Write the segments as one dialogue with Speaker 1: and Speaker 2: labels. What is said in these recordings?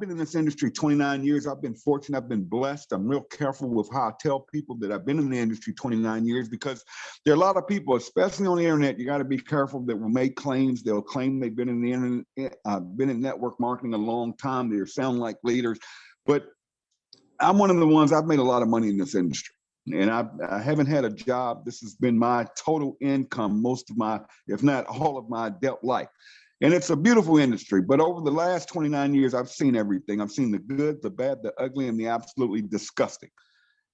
Speaker 1: been in this industry 29 years. I've been fortunate. I've been blessed. I'm real careful with how I tell people that I've been in the industry 29 years because there are a lot of people, especially on the internet, you got to be careful that will make claims. They'll claim they've been in the internet, been in network marketing a long time. They sound like leaders, but I'm one of the ones, I've made a lot of money in this industry. And I haven't had a job. This has been my total income, most of my, if not all of my adult life. And it's a beautiful industry. But over the last 29 years, I've seen everything. I've seen the good, the bad, the ugly, and the absolutely disgusting.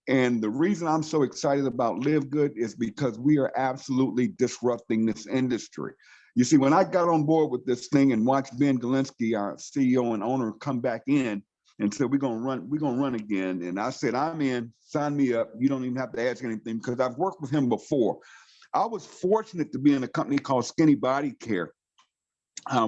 Speaker 1: And the reason I'm so excited about Live Good is because we are absolutely disrupting this industry. You see, when I got on board with this thing and watched Ben Glinsky, our CEO and owner, come back in and said, we're gonna run again. And I said, I'm in, sign me up. You don't even have to ask anything because I've worked with him before. I was fortunate to be in a company called Skinny Body Care.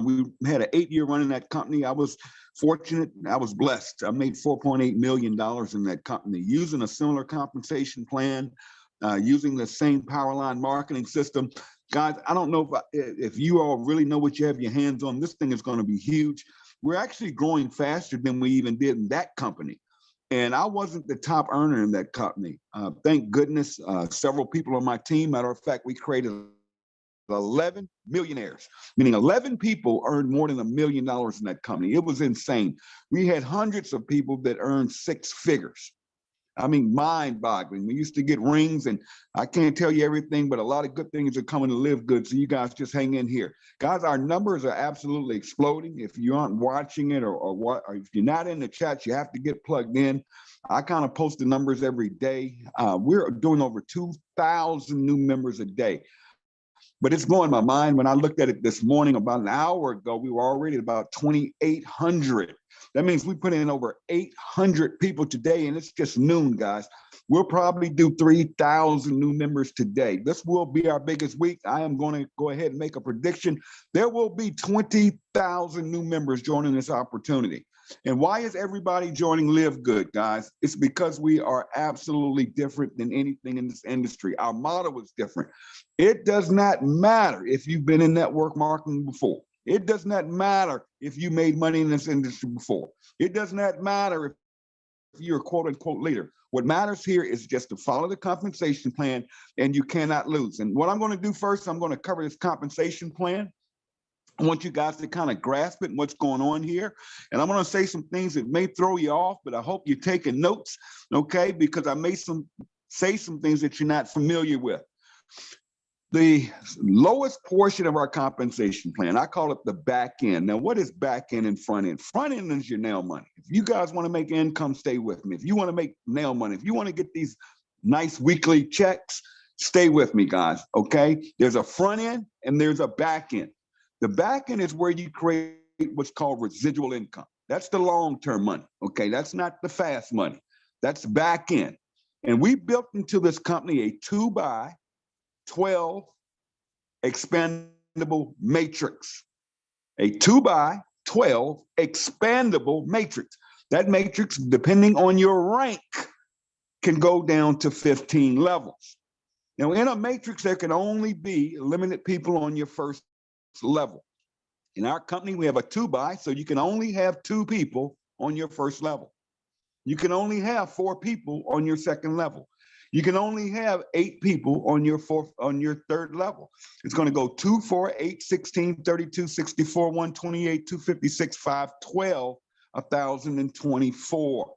Speaker 1: We had an 8-year run in that company. I was fortunate. I was blessed. I made $4.8 million in that company using a similar compensation plan, using the same powerline marketing system. Guys, I don't know if you all really know what you have your hands on. This thing is going to be huge. We're actually growing faster than we even did in that company. And I wasn't the top earner in that company. Thank goodness, several people on my team. Matter of fact, we created 11 millionaires, meaning 11 people earned more than $1 million in that company. It was insane. We had hundreds of people that earned 6 figures. I mean, mind-boggling. We used to get rings, and I can't tell you everything, but a lot of good things are coming to Live Good, so you guys just hang in here. Guys, our numbers are absolutely exploding. If you aren't watching it or if you're not in the chat, you have to get plugged in. I kind of post the numbers every day. We're doing over 2,000 new members a day. But it's blowing my mind. When I looked at it this morning, about an hour ago, we were already at about 2,800. That means we put in over 800 people today, and it's just noon, guys. We'll probably do 3,000 new members today. This will be our biggest week. I am going to go ahead and make a prediction. There will be 20,000 new members joining this opportunity. And why is everybody joining Live Good, guys? It's because we are absolutely different than anything in this industry. Our model is different. It does not matter if you've been in network marketing before. It does not matter if you made money in this industry before. It does not matter if you're a quote unquote leader. What matters here is just to follow the compensation plan, and you cannot lose. And what I'm going to do first, I'm going to cover this compensation plan. I want you guys to kind of grasp it and what's going on here. And I'm going to say some things that may throw you off, but I hope you're taking notes, okay? Because I may say some things that you're not familiar with. The lowest portion of our compensation plan, I call it the back end. Now, what is back end and front end? Front end is your nail money. If you guys want to make income, stay with me. If you want to make nail money, if you want to get these nice weekly checks, stay with me, guys, okay? There's a front end and there's a back end. The back end is where you create what's called residual income. That's the long-term money, okay? That's not the fast money. That's back end. And we built into this company a 2x12 expandable matrix. A 2x12 expandable matrix. That matrix, depending on your rank, can go down to 15 levels. Now, in a matrix, there can only be limited people on your first level. In our company, we have a 2x, so you can only have 2 people on your first level. You can only have 4 people on your second level. You can only have 8 people on your third level. It's going to go 2, 4, 8, 16, 32, 64, 128, 256, 5, 12, 1,024.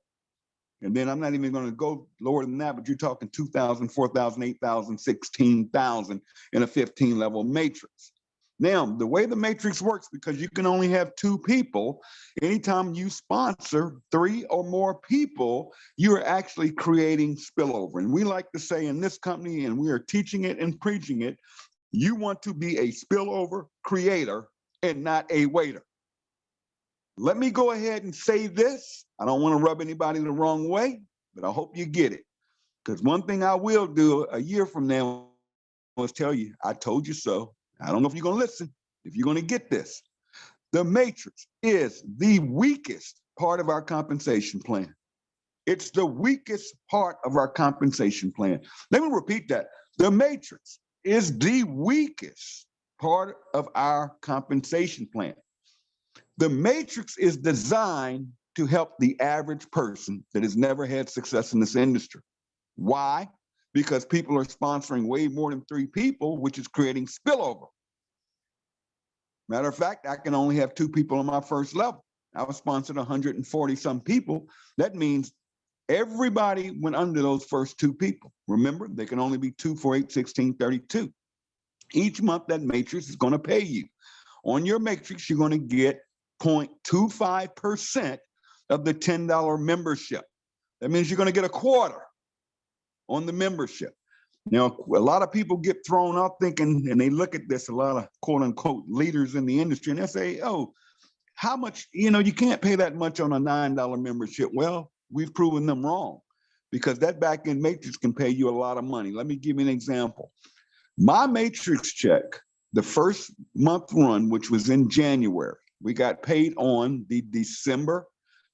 Speaker 1: And then I'm not even going to go lower than that, but you're talking 2,000, 4,000, 8,000, 16,000 in a 15 level matrix. Now, the way the matrix works, because you can only have 2 people, anytime you sponsor 3 or more people, you are actually creating spillover. And we like to say in this company, and we are teaching it and preaching it, you want to be a spillover creator and not a waiter. Let me go ahead and say this. I don't want to rub anybody the wrong way, but I hope you get it. Because one thing I will do a year from now is tell you, I told you so. I don't know if you're going to listen, if you're going to get this. The matrix is the weakest part of our compensation plan. It's the weakest part of our compensation plan. Let me repeat that. The matrix is the weakest part of our compensation plan. The matrix is designed to help the average person that has never had success in this industry. Why? Because people are sponsoring way more than 3 people, which is creating spillover. Matter of fact, I can only have 2 people on my first level. I was sponsored 140 some people. That means everybody went under those first 2 people. Remember, they can only be 2, 4, 8, 16, 32. Each month that matrix is going to pay you. On your matrix, you're going to get 0.25% of the $10 membership. That means you're going to get a quarter on the membership. Now, a lot of people get thrown off thinking, and they look at this, a lot of quote unquote leaders in the industry, and they say, oh, how much, you can't pay that much on a $9 membership. Well, we've proven them wrong, because that back end matrix can pay you a lot of money. Let me give you an example. My matrix check, the first month run, which was in January, we got paid on the December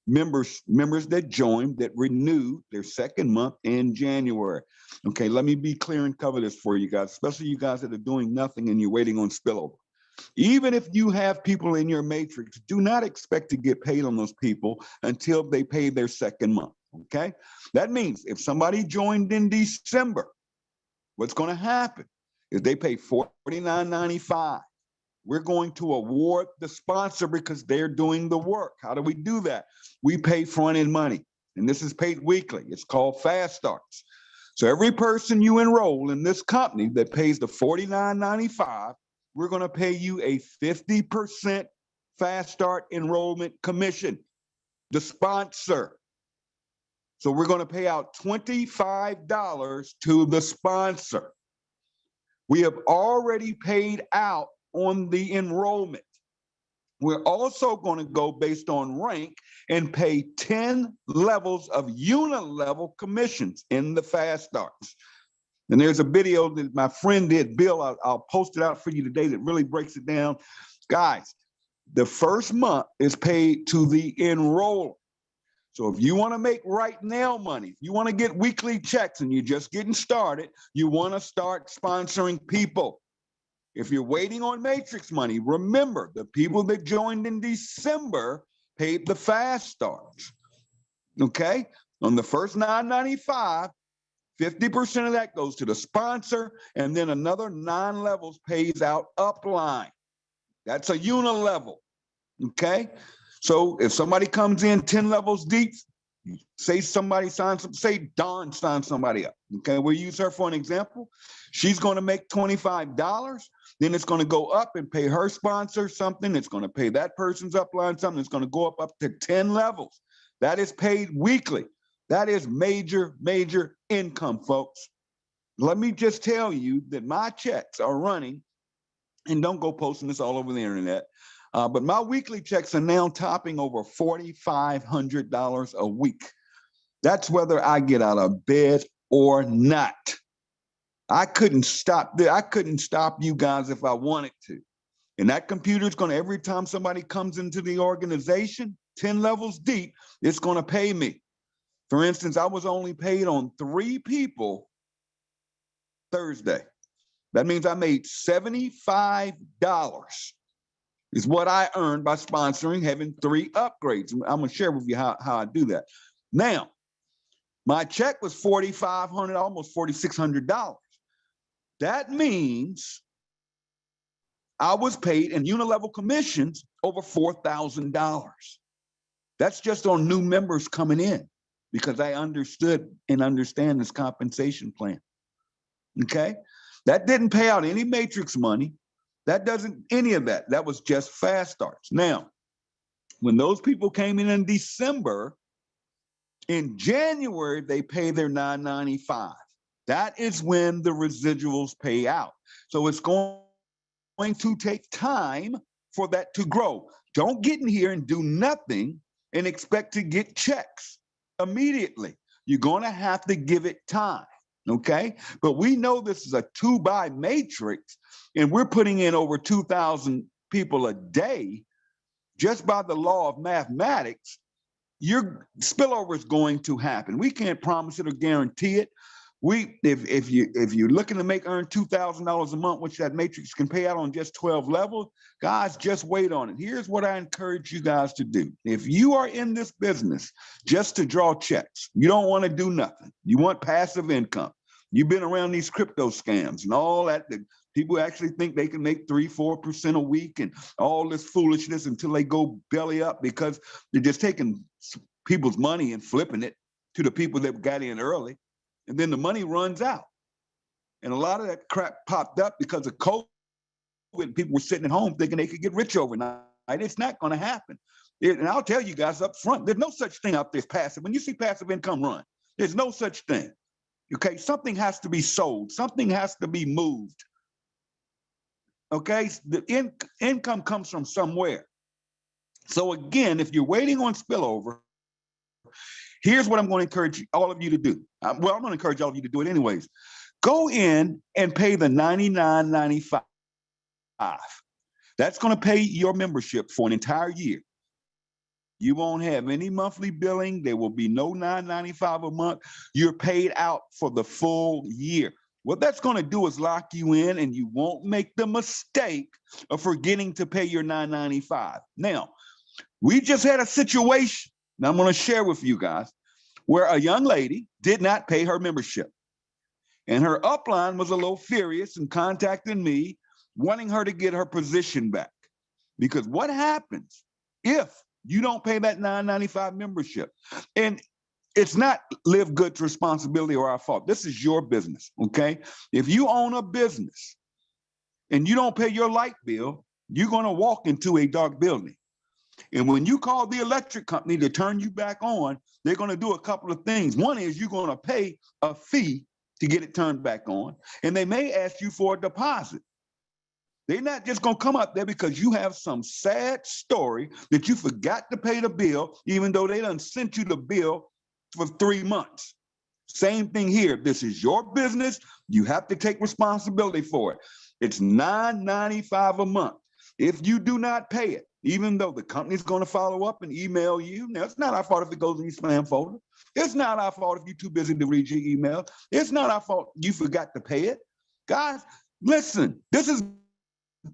Speaker 1: members that joined, that renewed their second month in January. Okay, let me be clear and cover this for you guys, especially you guys that are doing nothing and you're waiting on spillover. Even if you have people in your matrix, do not expect to get paid on those people until they pay their second month, okay? That means if somebody joined in December, what's going to happen is they pay $49.95. We're going to award the sponsor because they're doing the work. How do we do that? We pay front-end money, and this is paid weekly. It's called fast starts. So every person you enroll in this company that pays the $49.95, we're going to pay you a 50% fast start enrollment commission, the sponsor. So we're going to pay out $25 to the sponsor. We have already paid out on the enrollment. We're also going to go based on rank and pay 10 levels of unilevel commissions in the fast starts. And there's a video that my friend did, Bill, I'll post it out for you today, that really breaks it down. Guys, the first month is paid to the enroller. So if you want to make right now money, if you want to get weekly checks and you're just getting started, you want to start sponsoring people. If you're waiting on matrix money, remember the people that joined in December paid the fast starts. Okay? On the first $9.95, 50% of that goes to the sponsor, and then another 9 levels pays out upline. That's a unilevel. Okay? So if somebody comes in 10 levels deep, say somebody signs up, say Dawn signs somebody up. Okay, we'll use her for an example. She's going to make $25. Then it's going to go up and pay her sponsor something. It's going to pay that person's upline something. It's going to go up to 10 levels. That is paid weekly. That is major, major income, folks. Let me just tell you that my checks are running, and don't go posting this all over the internet, but my weekly checks are now topping over $4,500 a week. That's whether I get out of bed or not. I couldn't stop you guys if I wanted to. And that computer is going to, every time somebody comes into the organization, 10 levels deep, it's going to pay me. For instance, I was only paid on 3 people Thursday. That means I made $75 is what I earned by sponsoring, having 3 upgrades. I'm going to share with you how I do that. Now, my check was $4,500, almost $4,600. That means I was paid in unilevel commissions over $4,000. That's just on new members coming in, because I understood and understand this compensation plan. Okay? That didn't pay out any matrix money. That doesn't, any of that. That was just fast starts. Now, when those people came in December, in January, they pay their $9.95. That is when the residuals pay out. So it's going to take time for that to grow. Don't get in here and do nothing and expect to get checks immediately. You're going to have to give it time. Okay, but we know this is a 2-by matrix, and we're putting in over 2,000 people a day. Just by the law of mathematics, your spillover is going to happen. We can't promise it or guarantee it, If you're looking to earn $2,000 a month, which that matrix can pay out on just 12 levels, guys, just wait on it. Here's what I encourage you guys to do. If you are in this business just to draw checks, you don't want to do nothing. You want passive income. You've been around these crypto scams and all that. People actually think they can make 3-4% a week and all this foolishness until they go belly up because they're just taking people's money and flipping it to the people that got in early. And then the money runs out. And a lot of that crap popped up because of COVID. People were sitting at home thinking they could get rich overnight. It's not going to happen. And I'll tell you guys up front, there's no such thing out there as passive. When you see passive income run, there's no such thing. Okay, something has to be sold. Something has to be moved. Okay, the income comes from somewhere. So again, if you're waiting on spillover, here's what I'm going to encourage all of you to do. Well, I'm going to encourage all of you to do it anyways. Go in and pay the $99.95. That's going to pay your membership for an entire year. You won't have any monthly billing. There will be no $9.95 a month. You're paid out for the full year. What that's going to do is lock you in, and you won't make the mistake of forgetting to pay your $9.95. Now, we just had a situation, and I'm going to share with you guys, where a young lady did not pay her membership. And her upline was a little furious and contacted me, wanting her to get her position back. Because what happens if you don't pay that $9.95 membership? And it's not Live Good's responsibility or our fault. This is your business, okay? If you own a business and you don't pay your light bill, you're going to walk into a dark building. And when you call the electric company to turn you back on, they're going to do a couple of things. One is you're going to pay a fee to get it turned back on, and they may ask you for a deposit. They're not just going to come up there because you have some sad story that you forgot to pay the bill, even though they done sent you the bill for 3 months. Same thing here. This is your business. You have to take responsibility for it. It's $9.95 a month. If you do not pay it, even though the company's going to follow up and email you, now it's not our fault if it goes in your spam folder. It's not our fault if you're too busy to read your email. It's not our fault you forgot to pay it. Guys, listen, this is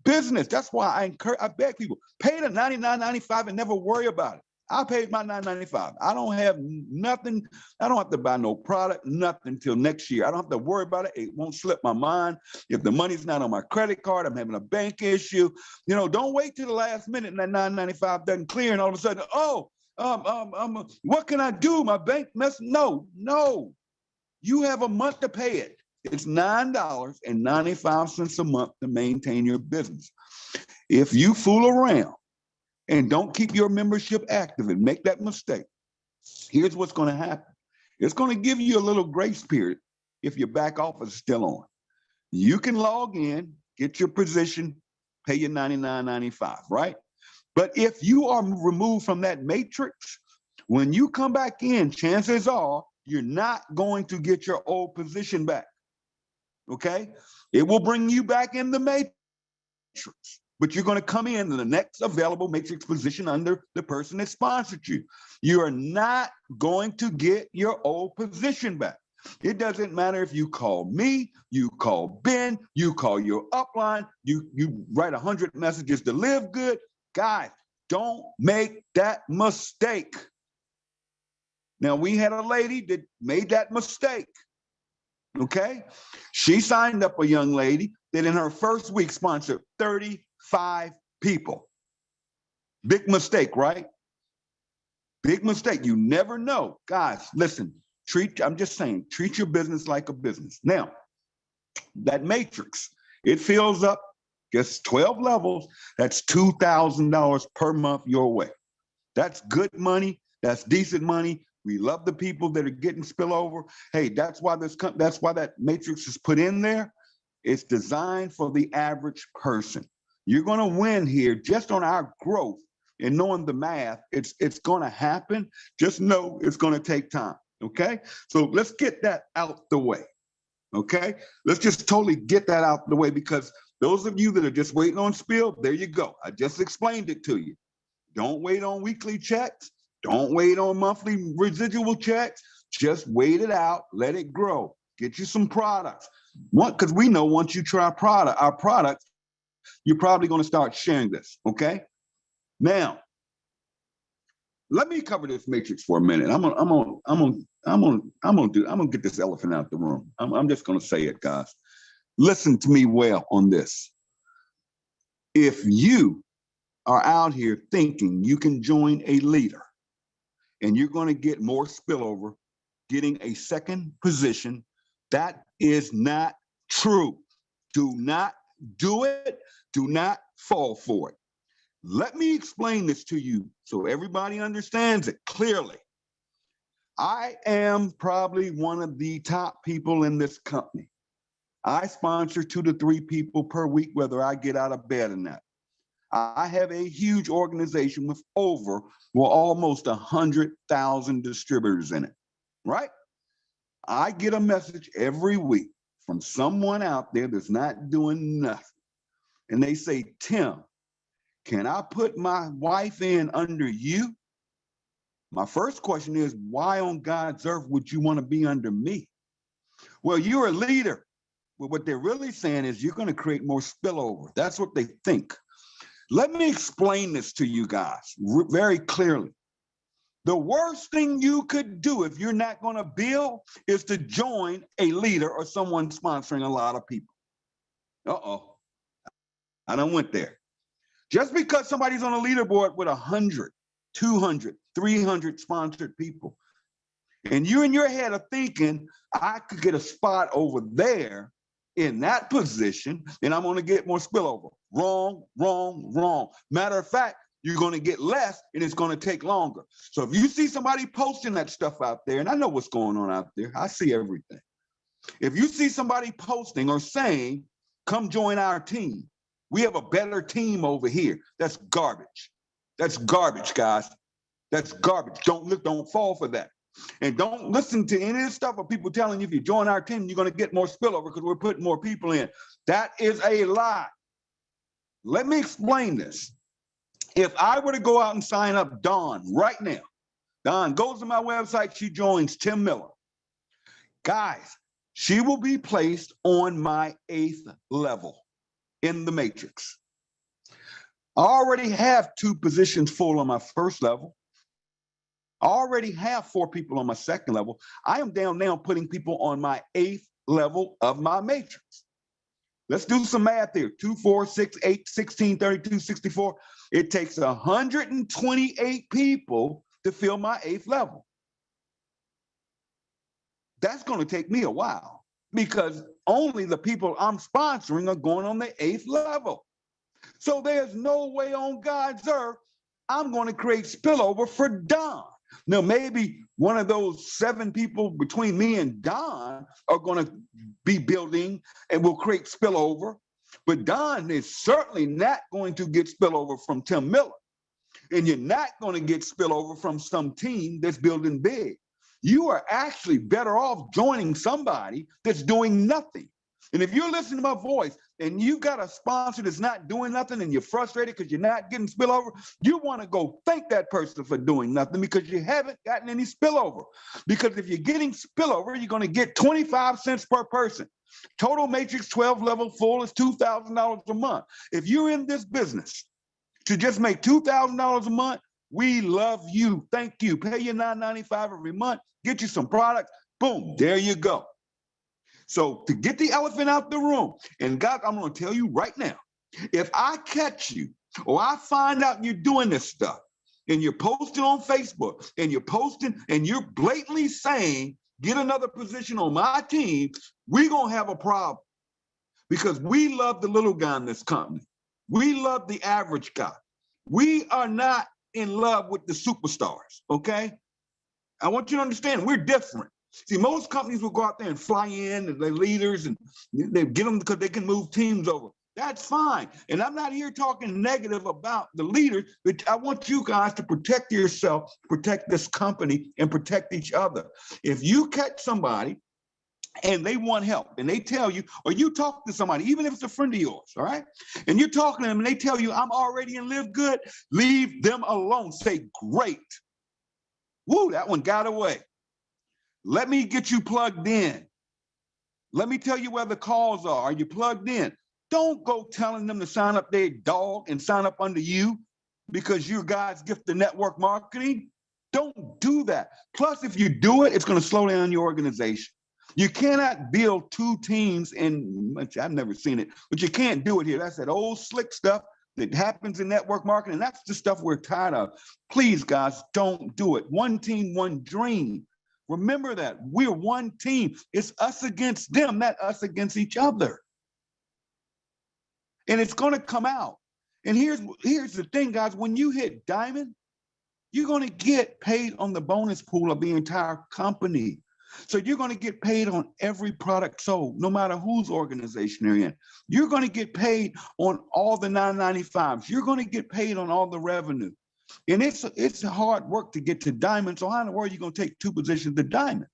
Speaker 1: business. That's why I beg people, pay the $99.95 and never worry about it. I paid my $9.95. I don't have nothing. I don't have to buy no product, nothing until next year. I don't have to worry about it. It won't slip my mind. If the money's not on my credit card, I'm having a bank issue. You know, don't wait till the last minute and that $9.95 doesn't clear, and all of a sudden, what can I do? My bank messed. No. You have a month to pay it. It's $9.95 a month to maintain your business. If you fool around and don't keep your membership active and make that mistake, here's what's going to happen. It's going to give you a little grace period if your back office is still on. You can log in, get your position, pay your $99.95, right? But if you are removed from that matrix, when you come back in, chances are you're not going to get your old position back, okay? It will bring you back in the matrix, but you're going to come in the next available matrix position under the person that sponsored you. You are not going to get your old position back. It doesn't matter if you call me, you call Ben, you call your upline, you write 100 messages to Live Good. Guys, don't make that mistake. Now, we had a lady that made that mistake, okay? She signed up a young lady that in her first week sponsored 35 people. Big mistake, right? Big mistake. You never know. Guys, listen, I'm just saying, treat your business like a business. Now, that matrix, it fills up just 12 levels. That's $2,000 per month your way. That's good money. That's decent money. We love the people that are getting spillover. Hey, that's why that matrix is put in there. It's designed for the average person. You're going to win here just on our growth and knowing the math. It's going to happen. Just know it's going to take time. Okay, so let's get that out the way. Okay, let's just totally get that out the way, because those of you that are just waiting on spill, there you go. I just explained it to you. Don't wait on weekly checks. Don't wait on monthly residual checks. Just wait it out. Let it grow. Get you some products. Because we know once you try our products, you're probably going to start sharing this. Okay. Now, let me cover this matrix for a minute. I'm gonna get this elephant out the room. I'm just gonna say it, guys. Listen to me well on this. If you are out here thinking you can join a leader and you're going to get more spillover, getting a second position, that is not true. Do not do it. Do not fall for it. Let me explain this to you so everybody understands it clearly. I am probably one of the top people in this company. I sponsor 2 to 3 people per week, whether I get out of bed or not. I have a huge organization with almost 100,000 distributors in it, right? I get a message every week from someone out there that's not doing nothing. And they say, Tim, can I put my wife in under you? My first question is, why on God's earth would you want to be under me? Well, you're a leader. Well, what they're really saying is you're going to create more spillover. That's what they think. Let me explain this to you guys very clearly. The worst thing you could do if you're not going to build is to join a leader or someone sponsoring a lot of people. Uh-oh. I done went there. Just because somebody's on a leaderboard with 100, 200, 300 sponsored people, and you're in your head of thinking, I could get a spot over there in that position, and I'm going to get more spillover. Wrong, wrong, wrong. Matter of fact, you're going to get less, and it's going to take longer. So if you see somebody posting that stuff out there, and I know what's going on out there, I see everything. If you see somebody posting or saying, come join our team, we have a better team over here, that's garbage. That's garbage, guys. That's garbage. Don't fall for that. And don't listen to any of this stuff of people telling you if you join our team, you're going to get more spillover because we're putting more people in. That is a lie. Let me explain this. If I were to go out and sign up Dawn right now, Dawn goes to my website, she joins Tim Miller. Guys, she will be placed on my 8th level in the matrix. I already have 2 positions full on my 1st level. I already have 4 people on my 2nd level. I am down now putting people on my 8th level of my matrix. Let's do some math here. 2, 4, 6, 8, 16, 32, 64. It takes 128 people to fill my 8th level. That's going to take me a while because only the people I'm sponsoring are going on the 8th level. So there's no way on God's earth I'm going to create spillover for Don. Now, maybe one of those 7 people between me and Don are going to be building and will create spillover. But Don is certainly not going to get spillover from Tim Miller. And you're not going to get spillover from some team that's building big. You are actually better off joining somebody that's doing nothing. And if you're listening to my voice and you got a sponsor that's not doing nothing and you're frustrated because you're not getting spillover, you want to go thank that person for doing nothing because you haven't gotten any spillover. Because if you're getting spillover, you're going to get 25 cents per person. Total matrix 12 level full is $2,000 a month. If you're in this business to just make $2,000 a month, we love you. Thank you. Pay you $9.95 every month. Get you some products. Boom. There you go. So to get the elephant out the room, and God, I'm going to tell you right now, if I catch you or I find out you're doing this stuff and you're posting on Facebook and you're posting and you're blatantly saying, get another position on my team, we're going to have a problem because we love the little guy in this company. We love the average guy. We are not in love with the superstars, okay? I want you to understand we're different. See, most companies will go out there and fly in and they're leaders and they get them because they can move teams over. That's fine. And I'm not here talking negative about the leaders, but I want you guys to protect yourself, protect this company, and protect each other. If you catch somebody and they want help and they tell you, or you talk to somebody, even if it's a friend of yours, all right? And you're talking to them and they tell you, I'm already in Live Good, leave them alone. Say, great. Woo, that one got away. Let me get you plugged in. Let me tell you where the calls are. Are you plugged in? Don't go telling them to sign up their dog and sign up under you because you're God's gift to network marketing. Don't do that. Plus, if you do it, it's going to slow down your organization. You cannot build two teams in, I've never seen it, but you can't do it here. That's that old slick stuff that happens in network marketing. That's the stuff we're tired of. Please, guys, don't do it. One team, one dream. Remember that. We're one team. It's us against them, not us against each other. And it's going to come out. And here's the thing, guys. When you hit diamond, you're going to get paid on the bonus pool of the entire company. So you're going to get paid on every product sold, no matter whose organization you're in. You're going to get paid on all the 995s. You're going to get paid on all the revenue. And it's hard work to get to diamond. So how in the world are you going to take two positions to diamond?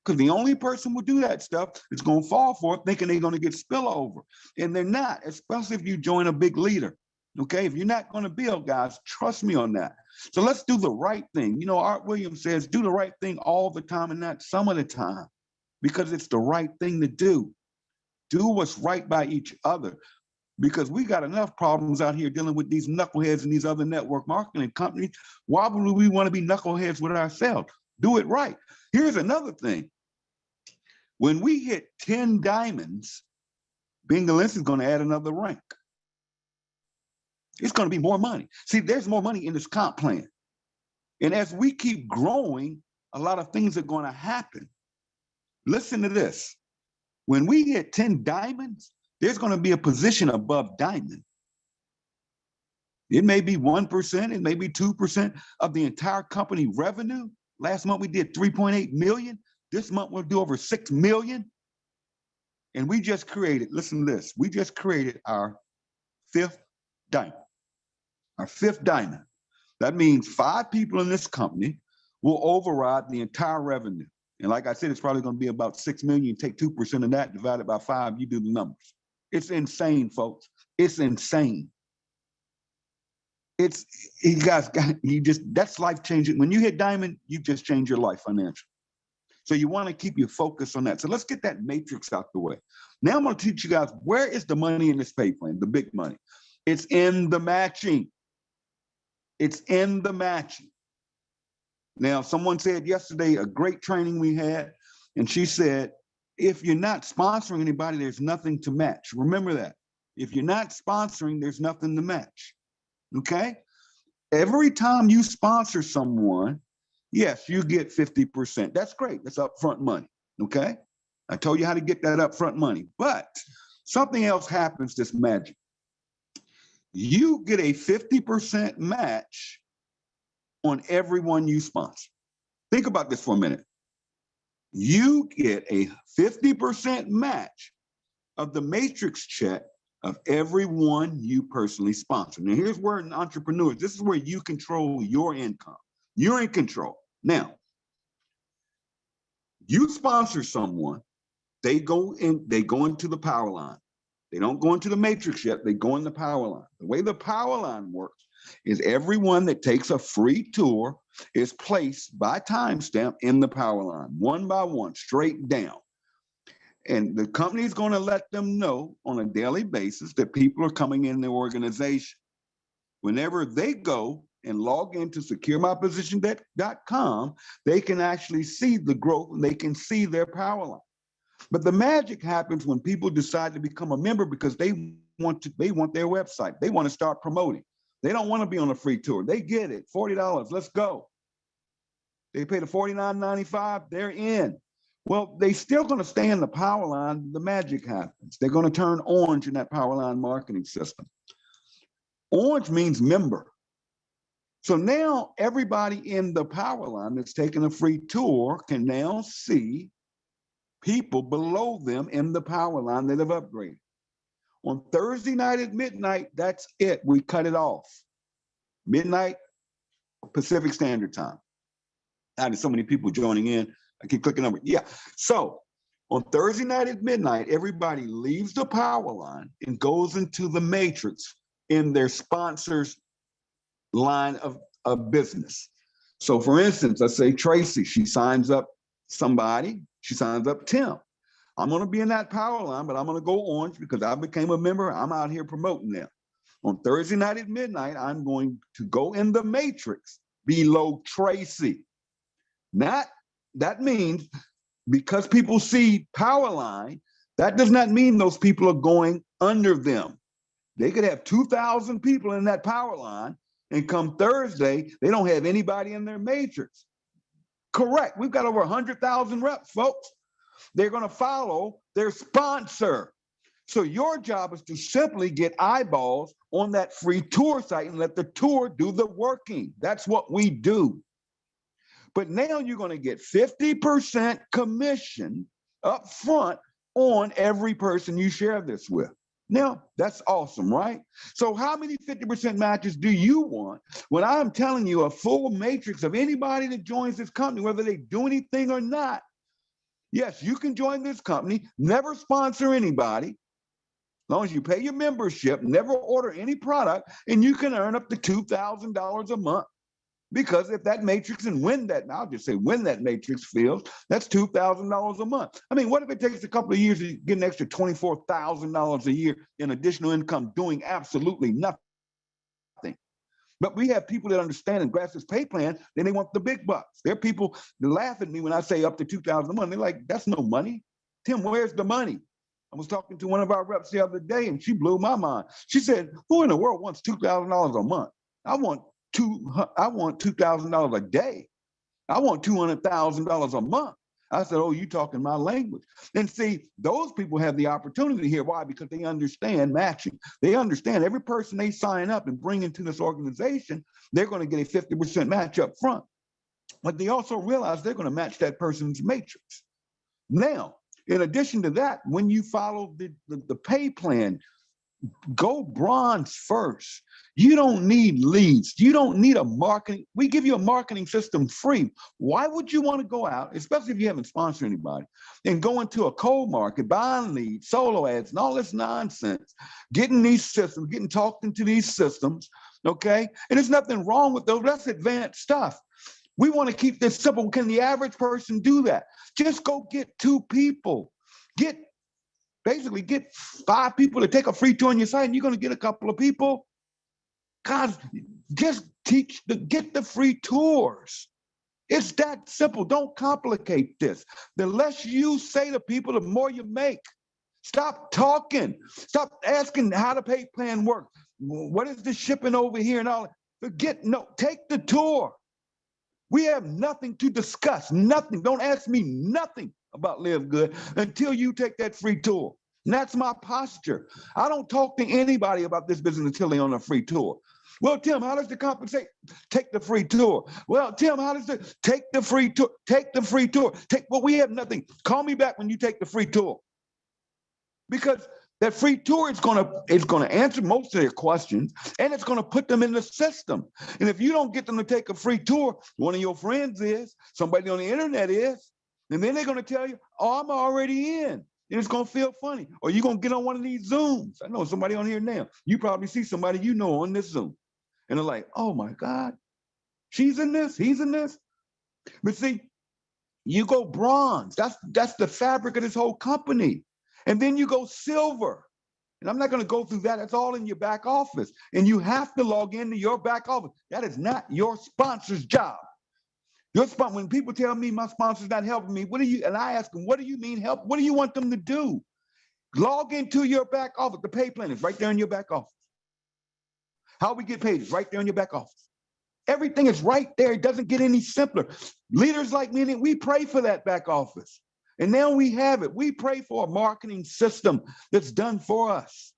Speaker 1: Because the only person who do that stuff is going to fall for it, thinking they're going to get spillover. And they're not, especially if you join a big leader. Okay, if you're not going to build, guys, trust me on that. So let's do the right thing. You know, Art Williams says, do the right thing all the time and not some of the time, because it's the right thing to do. Do what's right by each other, because we got enough problems out here dealing with these knuckleheads and these other network marketing companies. Why would we want to be knuckleheads with ourselves? Do it right. Here's another thing. When we hit 10 diamonds, Benglinsky is going to add another rank. It's going to be more money. See, there's more money in this comp plan. And as we keep growing, a lot of things are going to happen. Listen to this. When we hit 10 diamonds, there's going to be a position above diamond. It may be 1%, it may be 2% of the entire company revenue. Last month we did 3.8 million. This month we'll do over 6 million. And we just created, listen to this, we just created our 5th diamond. Our 5th diamond. That means 5 people in this company will override the entire revenue. And like I said, it's probably going to be about 6 million. You take 2% of that, divide it by 5, you do the numbers. It's insane, folks. It's insane. It's, you guys, that's life changing. When you hit diamond, you just change your life financially. So you want to keep your focus on that. So let's get that matrix out the way. Now I'm going to teach you guys, where is the money in this pay plan, the big money? It's in the matching. It's in the matching. Now, someone said yesterday, a great training we had, and she said, if you're not sponsoring anybody, there's nothing to match. Remember that. If you're not sponsoring, there's nothing to match. Okay? Every time you sponsor someone, yes, you get 50%. That's great. That's upfront money. Okay? I told you how to get that upfront money. But something else happens that's magic. You get a 50% match on everyone you sponsor. Think about this for a minute. You get a 50% match of the matrix check of everyone you personally sponsor. Now, here's where an entrepreneur, this is where you control your income. You're in control. Now, you sponsor someone, they go into the power line. They don't go into the matrix yet, they go in the power line. The way the power line works is everyone that takes a free tour is placed by timestamp in the power line, one by one, straight down. And the company is going to let them know on a daily basis that people are coming in the organization. Whenever they go and log into securemyposition.com, they can actually see the growth and they can see their power line. But the magic happens when people decide to become a member because they want their website. They want to start promoting. They don't want to be on a free tour. They get it, $40, let's go. They pay the $49.95, they're in. Well, they still going to stay in the power line. The magic happens. They're going to turn orange in that power line marketing system. Orange means member. So now everybody in the power line that's taking a free tour can now see people below them in the power line that have upgraded. On Thursday night at midnight, that's it. We cut it off. Midnight Pacific Standard Time. Now there's so many people joining in. I keep clicking over. Yeah. So on Thursday night at midnight, everybody leaves the power line and goes into the matrix in their sponsors line of business. So for instance, I say Tracy, she signs up somebody, she signs up Tim. I'm going to be in that power line, but I'm going to go orange because I became a member. I'm out here promoting them. On Thursday night at midnight, I'm going to go in the matrix below Tracy. That means because people see power line, that does not mean those people are going under them. They could have 2,000 people in that power line, and come Thursday, they don't have anybody in their matrix. Correct. We've got over 100,000 reps, folks. They're going to follow their sponsor. So your job is to simply get eyeballs on that free tour site and let the tour do the working. That's what we do. But now you're going to get 50% commission up front on every person you share this with. Now, that's awesome, right? So how many 50% matches do you want when I'm telling you a full matrix of anybody that joins this company, whether they do anything or not? Yes, you can join this company, never sponsor anybody, as long as you pay your membership, never order any product, and you can earn up to $2,000 a month. Because if that matrix and I'll just say when that matrix fills, that's $2,000 a month. I mean, what if it takes a couple of years to get an extra $24,000 a year in additional income doing absolutely nothing? But we have people that understand and grasp this pay plan, then they want the big bucks. There are people that laugh at me when I say up to $2,000 a month. They're like, that's no money. Tim, where's the money? I was talking to one of our reps the other day and she blew my mind. She said, who in the world wants $2,000 a month? I want $2,000 a day. I want $200,000 a month. I said, oh, you talking my language. And see, those people have the opportunity here. Why? Because they understand matching. They understand every person they sign up and bring into this organization, they're going to get a 50% match up front. But they also realize they're going to match that person's matrix. Now, in addition to that, when you follow the pay plan, go bronze first. You don't need leads. You don't need a marketing. We give you a marketing system free. Why would you want to go out, especially if you haven't sponsored anybody, and go into a cold market, buying leads, solo ads, and all this nonsense, getting these systems, getting talked into these systems, okay? And there's nothing wrong with those. That's advanced stuff. We want to keep this simple. Can the average person do that? Just go get 2 people. Basically get 5 people to take a free tour on your site, and you're going to get a couple of people. God, just get the free tours. It's that simple. Don't complicate this. The less you say to people, the more you make. Stop talking. Stop asking how the pay plan works. What is the shipping over here and all that? Take the tour. We have nothing to discuss, nothing. Don't ask me nothing about Live Good until you take that free tour. And that's my posture. I don't talk to anybody about this business until they're on a free tour. Well, Tim, how does the compensate? Take the free tour. Well, Tim, how does it take the free tour? Take the free tour. Well, we have nothing. Call me back when you take the free tour. Because that free tour is going to answer most of their questions, and it's going to put them in the system. And if you don't get them to take a free tour, one of your friends is, somebody on the internet is, and then they're going to tell you, oh, I'm already in. And it's going to feel funny. Or you're going to get on one of these Zooms. I know somebody on here now. You probably see somebody you know on this Zoom. And they're like, oh my God, she's in this, he's in this. But see, you go bronze. That's the fabric of this whole company. And then you go silver. And I'm not going to go through that. It's all in your back office. And you have to log into your back office. That is not your sponsor's job. When people tell me my sponsor's not helping me, and I ask them, what do you mean help? What do you want them to do? Log into your back office. The pay plan is right there in your back office. How we get paid is right there in your back office. Everything is right there. It doesn't get any simpler. Leaders like me, we pray for that back office. And now we have it. We pray for a marketing system that's done for us.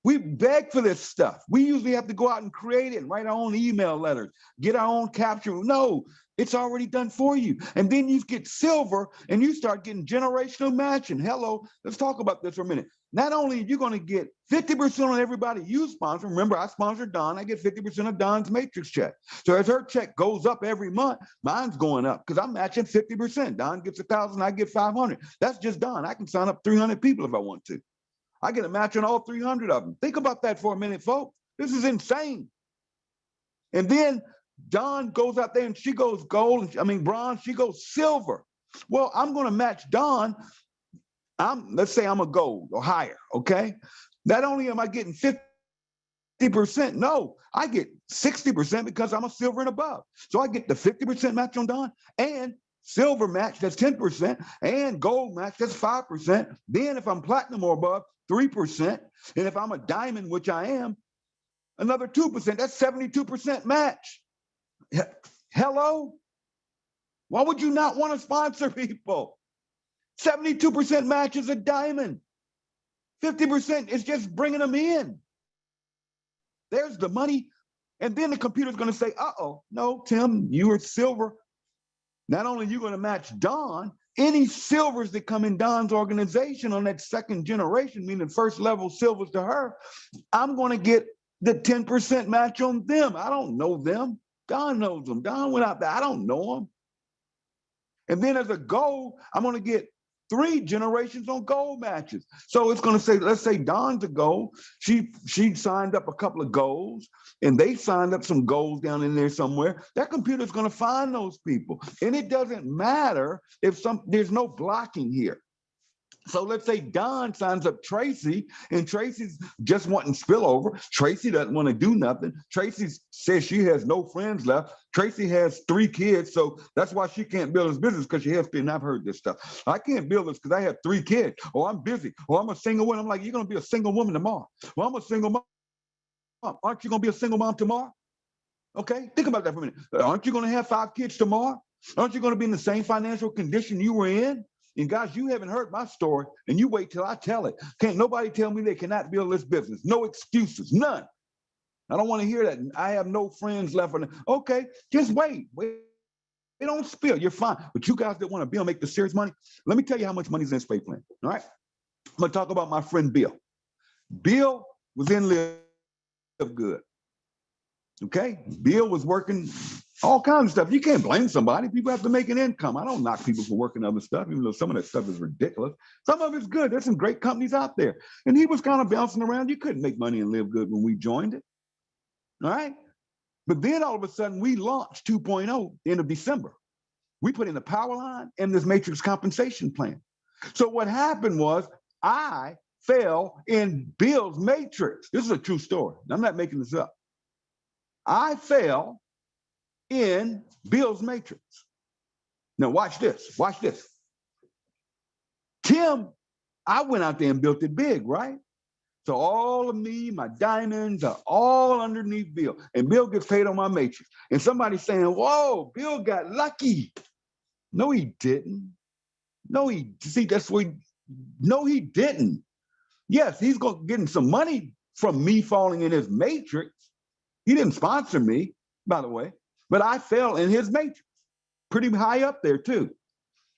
Speaker 1: We beg for this stuff. We usually have to go out and create it, write our own email letters, get our own capture. No, it's already done for you. And then you get silver and you start getting generational matching. Hello, let's talk about this for a minute. Not only are you going to get 50% on everybody you sponsor. Remember, I sponsor Dawn. I get 50% of Dawn's matrix check. So as her check goes up every month, mine's going up because I'm matching 50%. Dawn gets 1,000, I get 500. That's just Dawn. I can sign up 300 people if I want to. I get a match on all 300 of them. Think about that for a minute, folks. This is insane. And then Dawn goes out there and she goes bronze, she goes silver. Well, I'm going to match Dawn let's say I'm a gold or higher, okay? Not only am I getting 50%, no, I get 60% because I'm a silver and above. So I get the 50% match on Don, and silver match, that's 10%, and gold match, that's 5%. Then if I'm platinum or above, 3%. And if I'm a diamond, which I am, another 2%. That's 72% match. Hello? Why would you not want to sponsor people? 72% match is a diamond. 50% is just bringing them in. There's the money. And then the computer's going to say, uh-oh, no, Tim, you are silver. Not only are you going to match Don, any silvers that come in Don's organization on that second generation, meaning first level silvers to her, I'm going to get the 10% match on them. I don't know them. Don knows them. Don went out there. I don't know them. And then as a gold, I'm going to get 3 generations on gold matches. So it's going to say, let's say Don's a gold. She signed up a couple of golds, and they signed up some golds down in there somewhere. That computer's going to find those people. And it doesn't matter if there's no blocking here. So let's say Don signs up Tracy, and Tracy's just wanting spillover. Tracy doesn't want to do nothing. Tracy says she has no friends left. Tracy has 3 kids, so that's why she can't build this business, because she has to. And I've heard this stuff. I can't build this because I have 3 kids, or I'm busy, or I'm a single woman. I'm like, you're going to be a single woman tomorrow. Well, I'm a single mom. Aren't you going to be a single mom tomorrow? Okay, think about that for a minute. Aren't you going to have 5 kids tomorrow? Aren't you going to be in the same financial condition you were in? And guys, you haven't heard my story, and you wait till I tell it. Can't nobody tell me they cannot build this business. No excuses, none. I don't want to hear that. I have no friends left. Okay, just wait. They don't spill. You're fine. But you guys that want to build, make the serious money, let me tell you how much money's in this estate plan. All right? I'm going to talk about my friend Bill. Bill was in Live Good. Okay? Bill was working all kinds of stuff. You can't blame somebody. People have to make an income. I don't knock people for working other stuff, even though some of that stuff is ridiculous. Some of it's good. There's some great companies out there. And he was kind of bouncing around. You couldn't make money and live good when we joined it. All right? But then all of a sudden, we launched 2.0 end of December. We put in the power line and this matrix compensation plan. So what happened was I fell in Bill's matrix. This is a true story. I'm not making this up. I fell in Bill's matrix. Now watch this, watch this. Tim, I went out there and built it big, right? So all of me, my diamonds are all underneath Bill, and Bill gets paid on my matrix. And somebody's saying, whoa, Bill got lucky. No, he didn't. No, he didn't. Yes, he's getting some money from me falling in his matrix. He didn't sponsor me, by the way, but I fell in his matrix, pretty high up there too.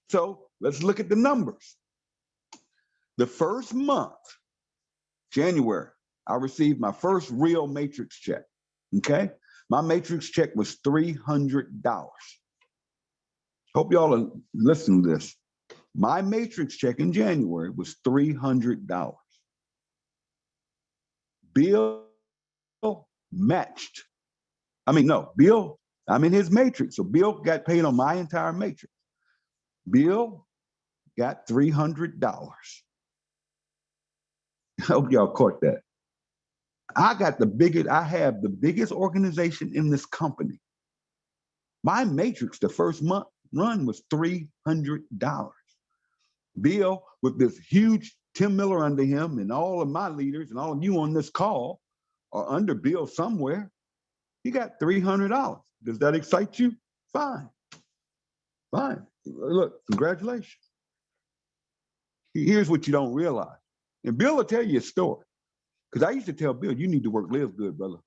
Speaker 1: So let's look at the numbers. The first month, January, I received my first real matrix check, okay? My matrix check was $300. Hope y'all are listening to this. My matrix check in January was $300. Bill matched. Bill, I'm in his matrix. So Bill got paid on my entire matrix. Bill got $300. I hope y'all caught that. I have the biggest organization in this company. My matrix, the first month run was $300. Bill, with this huge Tim Miller under him, and all of my leaders and all of you on this call are under Bill somewhere. He got $300. Does that excite you? Fine. Fine. Look, congratulations. Here's what you don't realize. And Bill will tell you a story. Because I used to tell Bill, you need to work Live Good, brother.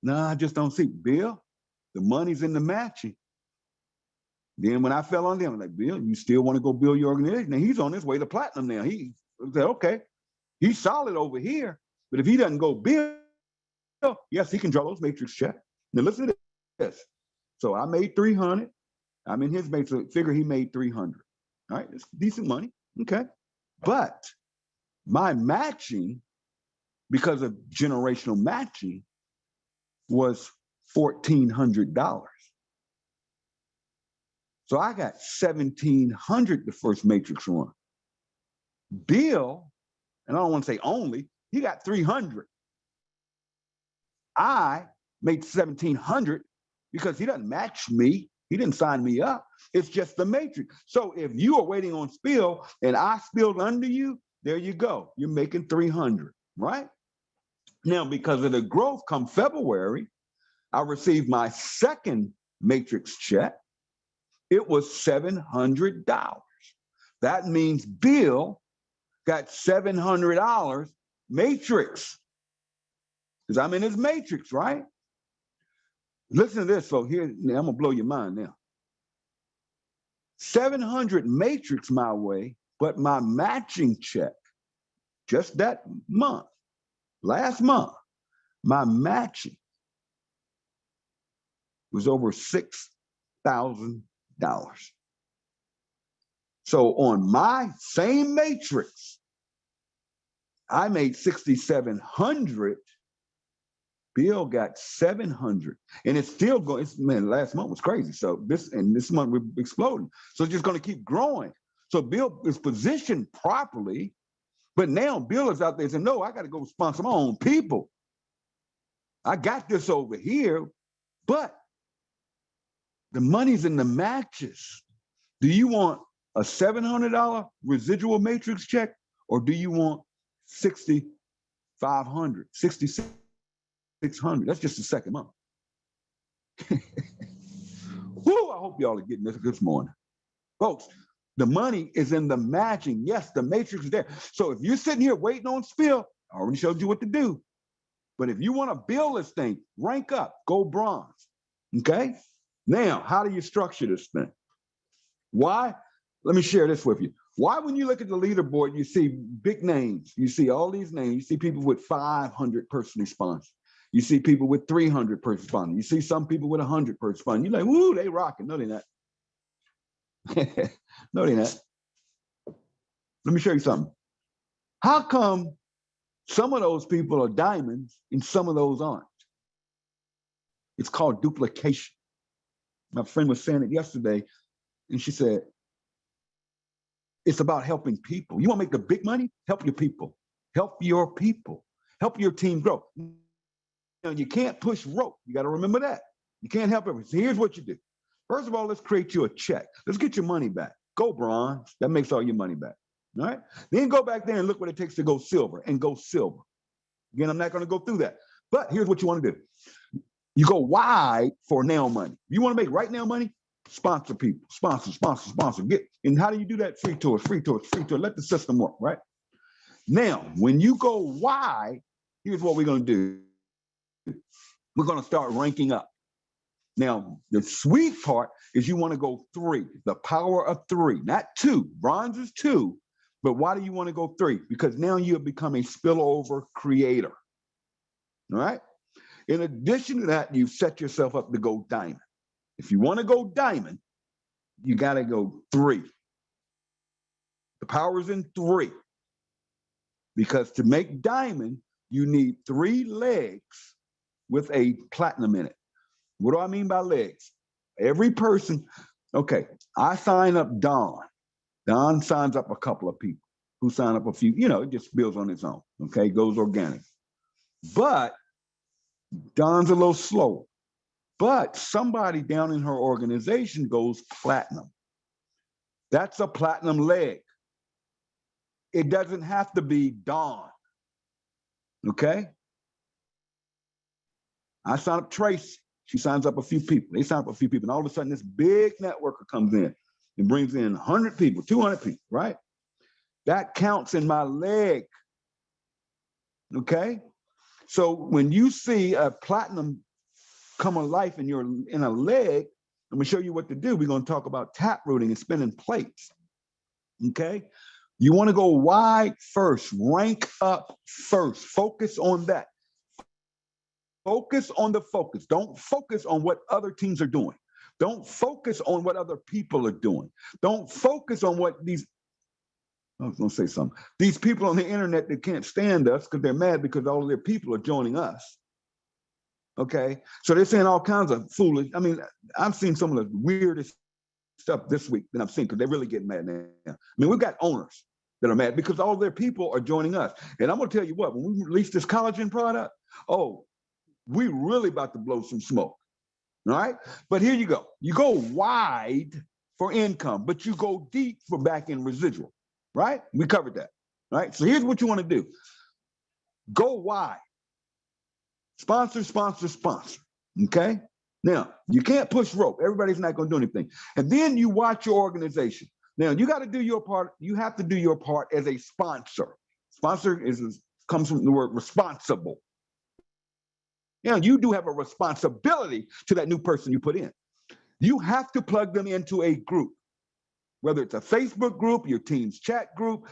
Speaker 1: No, I just don't see. Bill, the money's in the matching. Then when I fell on him, I'm like, Bill, you still want to go build your organization? Now he's on his way to platinum now. He said, okay, he's solid over here. But if he doesn't go build, yes, he can draw those matrix checks. Now listen to this. So I made 300. I'm in his matrix. Figure he made 300. All right, it's decent money. Okay. But my matching, because of generational matching, was $1,400. So I got $1,700 the first matrix run. Bill, and I don't want to say only, he got 300. I made 1,700 because he doesn't match me. He didn't sign me up. It's just the matrix. So if you are waiting on spill and I spilled under you, there you go. You're making 300, right? Now, because of the growth come February, I received my second matrix check. It was $700. That means Bill got $700 matrix, because I'm in his matrix, right? Listen to this, so here, I'm gonna blow your mind now. 700 matrix my way, but my matching check, just that month, last month, my matching was over $6,000. So on my same matrix, I made 6,700. Bill got 700, and it's still going. Man, last month was crazy. So this month we're exploding. So it's just going to keep growing. So Bill is positioned properly, but now Bill is out there saying, "No, I got to go sponsor my own people. I got this over here, but the money's in the matches. Do you want a $700 residual matrix check, or do you want 6,500, 6,600? That's just the second month." Woo, I hope y'all are getting this morning. Folks, the money is in the matching. Yes, the matrix is there. So if you're sitting here waiting on spill, I already showed you what to do. But if you want to build this thing, rank up, go bronze. Okay? Now, how do you structure this thing? Why? Let me share this with you. Why, when you look at the leaderboard, you see big names, you see all these names, you see people with 500 person response, you see people with 300 person response, you see some people with 100 person response. You're like, woo, they rocking. No, they're not. No, they're not. Let me show you something. How come some of those people are diamonds and some of those aren't? It's called duplication. My friend was saying it yesterday, and she said, it's about helping people. You want to make the big money? Help your people. Help your people. Help your team grow. Now, you can't push rope. You got to remember that. You can't help everything. So here's what you do. First of all, let's create you a check. Let's get your money back. Go bronze. That makes all your money back. All right? Then go back there and look what it takes to go silver, and go silver. Again, I'm not going to go through that. But here's what you want to do. You go wide for now money. You want to make right now money? Sponsor people. Sponsor. And how do you do that? Free tours. Let the system work, right? Now, when you go wide, here's what we're going to do. We're going to start ranking up. Now, the sweet part is you want to go 3, the power of 3, not 2. Bronze is 2, but why do you want to go 3? Because now you have become a spillover creator, all right? In addition to that, you've set yourself up to go diamond. If you want to go diamond, you got to go 3. The power is in 3. Because to make diamond, you need 3 legs with a platinum in it. What do I mean by legs? Every person, okay, I sign up Don. Don signs up a couple of people who sign up a few, it just builds on its own, okay, goes organic. But Don's a little slow. But somebody down in her organization goes platinum. That's a platinum leg. It doesn't have to be Don, okay? I sign up Tracy. She signs up a few people. They sign up a few people. And all of a sudden, this big networker comes in and brings in 100 people, 200 people, right? That counts in my leg, okay? So when you see a platinum come alive in a leg, I'm gonna show you what to do. We're gonna talk about tap rooting and spinning plates, okay? You wanna go wide first, rank up first, focus on that. Focus on the focus. Don't focus on what other teams are doing. Don't focus on what other people are doing. Don't focus on what I was gonna say something. These people on the internet that can't stand us because they're mad because all of their people are joining us. Okay, so they're saying all kinds of foolish. I mean, I've seen some of the weirdest stuff this week that I've seen because they really get mad now. I mean, we've got owners. that are mad because all their people are joining us. And I'm going to tell you what, when we release this collagen product, oh, we really about to blow some smoke. All right. But here you go. You go wide for income, but you go deep for back end residual. Right. We covered that. All right. So here's what you want to do. Go wide. Sponsor, sponsor, sponsor. Okay. Now, you can't push rope. Everybody's not going to do anything. And then you watch your organization. Now, you got to do your part. You have to do your part as a sponsor. Sponsor comes from the word responsible. Now, you do have a responsibility to that new person you put in. You have to plug them into a group, whether it's a Facebook group, your team's chat group.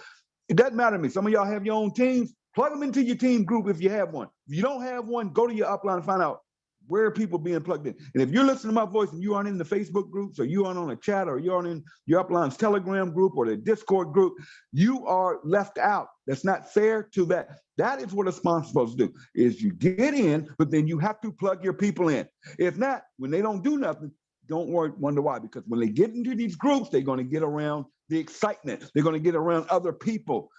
Speaker 1: It doesn't matter to me. Some of y'all have your own teams. Plug them into your team group if you have one. If you don't have one, go to your upline and find out where are people being plugged in. And if you're listening to my voice and you aren't in the Facebook groups, or you aren't on a chat, or you aren't in your upline's Telegram group or the Discord group, you are left out. That's not fair to that. That is what a sponsor's supposed to do, is you get in, but then you have to plug your people in. If not, when they don't do nothing, don't wonder why, because when they get into these groups, they're going to get around the excitement. They're going to get around other people,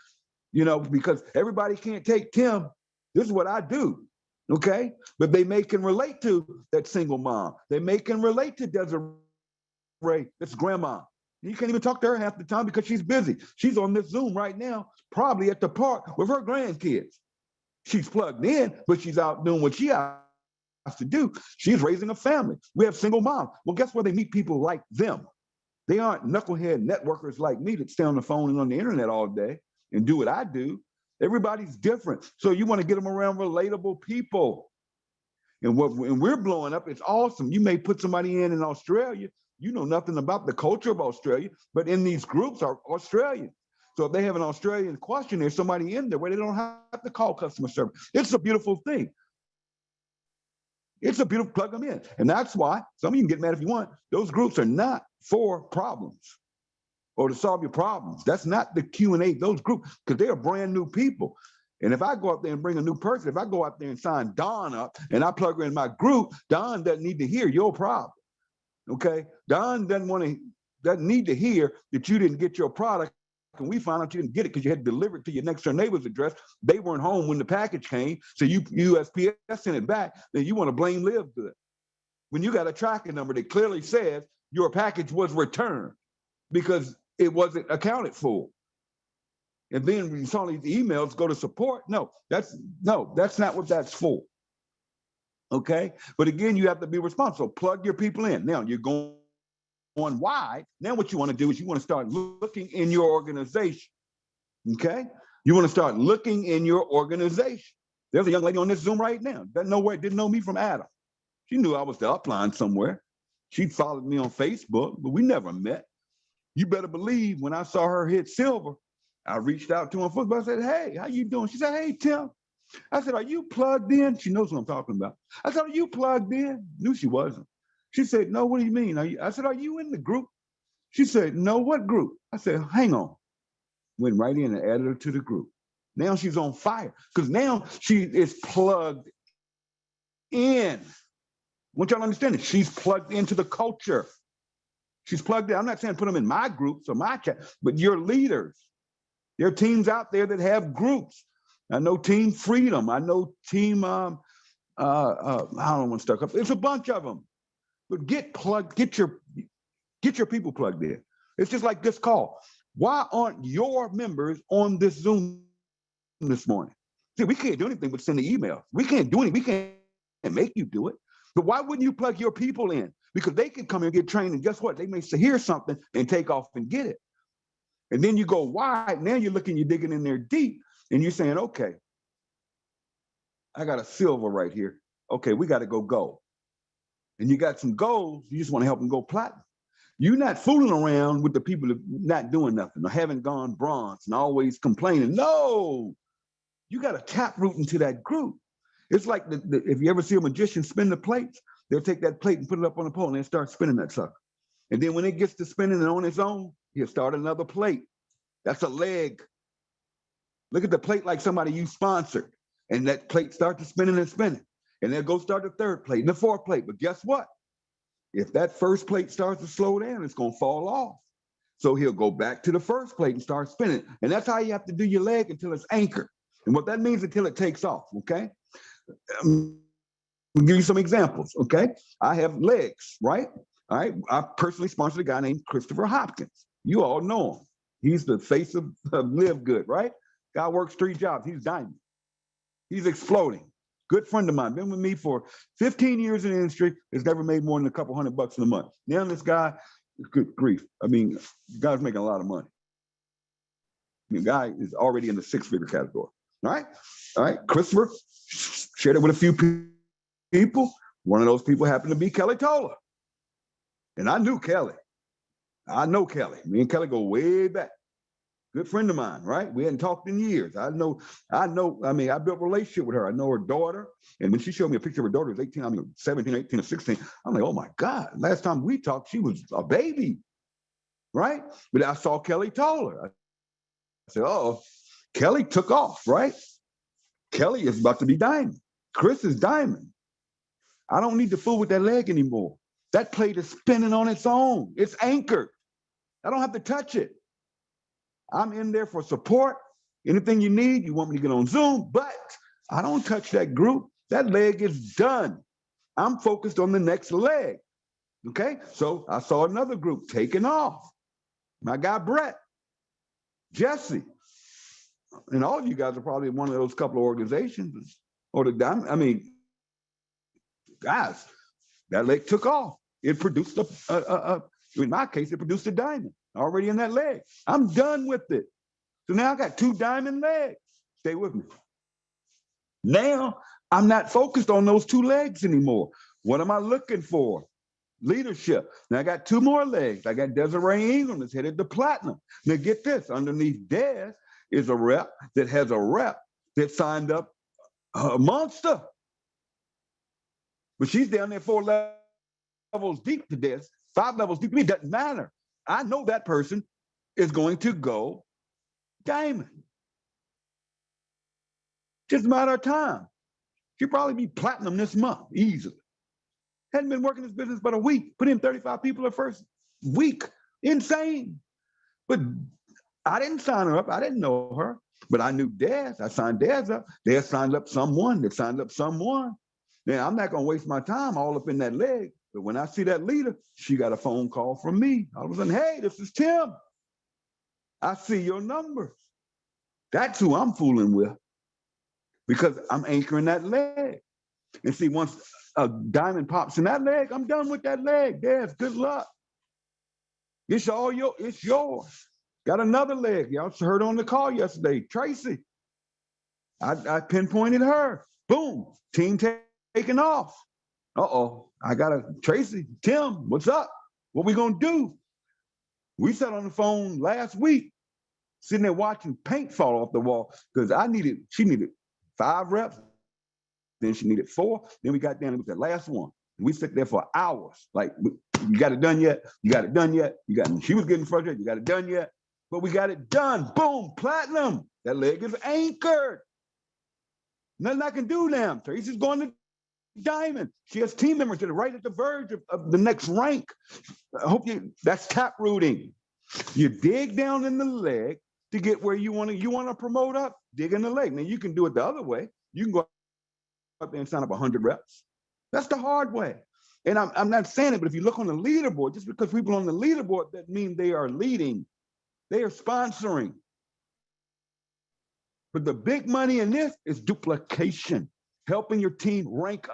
Speaker 1: you know, because everybody can't take Tim. This is what I do. Okay, but they can relate to that single mom. They can relate to Desiree, that's grandma. You can't even talk to her half the time because she's busy. She's on this Zoom right now, probably at the park with her grandkids. She's plugged in, but she's out doing what she has to do. She's raising a family. We have single moms. Well, guess where they meet people like them? They aren't knucklehead networkers like me that stay on the phone and on the internet all day and do what I do. Everybody's different. So you want to get them around relatable people. And when we're blowing up, it's awesome. You may put somebody in Australia. You know nothing about the culture of Australia, but in these groups are Australians. So if they have an Australian question, there's somebody in there where they don't have to call customer service. It's a beautiful thing. It's a beautiful, plug them in. And that's why, some of you can get mad if you want, those groups are not for problems or to solve your problems. That's not the Q&A, those groups, because they are brand new people. And if I go out there and bring a new person, if I go out there and sign Dawn up and I plug her in my group, Dawn doesn't need to hear your problem, okay? Dawn doesn't need to hear that you didn't get your product and we found out you didn't get it because you had to deliver it to your next door neighbor's address. They weren't home when the package came, so USPS sent it back, then you want to blame LiveGood. When you got a tracking number that clearly says your package was returned because it wasn't accounted for. And then when you saw these emails go to support, no, that's not what that's for. Okay? But again, you have to be responsible. Plug your people in. Now you're going wide. Now what you want to do is you want to start looking in your organization. Okay? You want to start looking in your organization. There's a young lady on this Zoom right now. Didn't know me from Adam. She knew I was the upline somewhere. She followed me on Facebook, but we never met. You better believe when I saw her hit silver, I reached out to her on Facebook. I said, hey, how you doing? She said, hey, Tim. I said, are you plugged in? She knows what I'm talking about. I said, are you plugged in? Knew she wasn't. She said, no, what do you mean? I said, are you in the group? She said, no, what group? I said, hang on. Went right in and added her to the group. Now she's on fire because now she is plugged in. I want y'all to understand it. She's plugged into the culture. She's plugged in. I'm not saying put them in my groups or my chat, but your leaders. There are teams out there that have groups. I know Team Freedom. I know Team, I don't want to stuck up. It's a bunch of them. But get your people plugged in. It's just like this call. Why aren't your members on this Zoom this morning? See, we can't do anything but send the emails. We can't do anything. We can't make you do it. But why wouldn't you plug your people in? Because they can come here and get trained, and guess what? They may hear something and take off and get it. And then you go wide. Now you're digging in there deep, and you're saying, okay, I got a silver right here. Okay, we got to go gold. And you got some gold, you just want to help them go platinum. You're not fooling around with the people that not doing nothing or haven't gone bronze and always complaining. No, you got to tap root into that group. It's like if you ever see a magician spin the plates, they'll take that plate and put it up on the pole and then start spinning that sucker. And then when it gets to spinning and on its own, he'll start another plate. That's a leg. Look at the plate like somebody you sponsored. And that plate starts spinning and spinning. And then go start the third plate and the fourth plate. But guess what? If that first plate starts to slow down, it's going to fall off. So he'll go back to the first plate and start spinning. And that's how you have to do your leg until it's anchored. And what that means until it takes off, okay? I'll give you some examples, okay? I have legs, right? All right. I personally sponsored a guy named Christopher Hopkins. You all know him. He's the face of Live Good, right? Guy works 3 jobs. He's diamond. He's exploding. Good friend of mine. Been with me for 15 years in the industry. Has never made more than a couple $100 in a month. Now this guy, good grief. I mean, the guy's making a lot of money. The guy is already in the 6-figure category. All right. All right. Christopher shared it with a few people. One of those people happened to be Kelly Toller. And I knew Kelly. I know Kelly. Me and Kelly go way back. Good friend of mine, right? We hadn't talked in years. I mean, I built a relationship with her. I know her daughter. And when she showed me a picture of her daughter, it was 18, I mean, 17, 18, or 16. I'm like, oh my God, last time we talked, she was a baby, right? But I saw Kelly Toller. I said, oh, Kelly took off, right? Kelly is about to be diamond. Chris is diamond. I don't need to fool with that leg anymore. That plate is spinning on its own. It's anchored. I don't have to touch it. I'm in there for support. Anything you need, you want me to get on Zoom, but I don't touch that group. That leg is done. I'm focused on the next leg. Okay, so I saw another group taking off. My guy Brett, Jesse, and all of you guys are probably one of those couple of organizations. Or I mean, guys, that leg took off. It produced in my case, it produced a diamond already in that leg. I'm done with it. So now I got 2 diamond legs. Stay with me. Now I'm not focused on those 2 legs anymore. What am I looking for? Leadership. Now I got 2 more legs. I got Desiree Ingram that's headed to platinum. Now get this, underneath Des is a rep that has a rep that signed up a monster. But she's down there 4 levels deep to Des, 5 levels deep to me. It doesn't matter. I know that person is going to go diamond. Just a matter of time. She'll probably be platinum this month, easily. Hadn't been working this business but a week. Put in 35 people the first week. Insane. But I didn't sign her up. I didn't know her. But I knew Des. I signed Des up. Des signed up someone that signed up someone. Now, I'm not going to waste my time all up in that leg. But when I see that leader, she got a phone call from me. All of a sudden, hey, this is Tim. I see your numbers. That's who I'm fooling with because I'm anchoring that leg. And see, once a diamond pops in that leg, I'm done with that leg. Des, good luck. It's yours. Got another leg. Y'all heard on the call yesterday, Tracy. I pinpointed her. Boom, team taking off. Uh-oh, I got Tracy, Tim, what's up? What we gonna do? We sat on the phone last week, sitting there watching paint fall off the wall because she needed 5 reps, then she needed 4, then we got down with the last one. And we sat there for hours, like, you got it done yet? You got it done yet? She was getting frustrated, you got it done yet? But we got it done, boom, platinum. That leg is anchored. Nothing I can do now. Tracy's going to diamond. She has team members that are right at the verge of the next rank. I hope that's tap rooting. You dig down in the leg to get where you want to promote up, dig in the leg. Now you can do it the other way. You can go up there and sign up 100 reps. That's the hard way. And I'm not saying it, but if you look on the leaderboard, just because people on the leaderboard, that means they are leading. They are sponsoring. But the big money in this is duplication, helping your team rank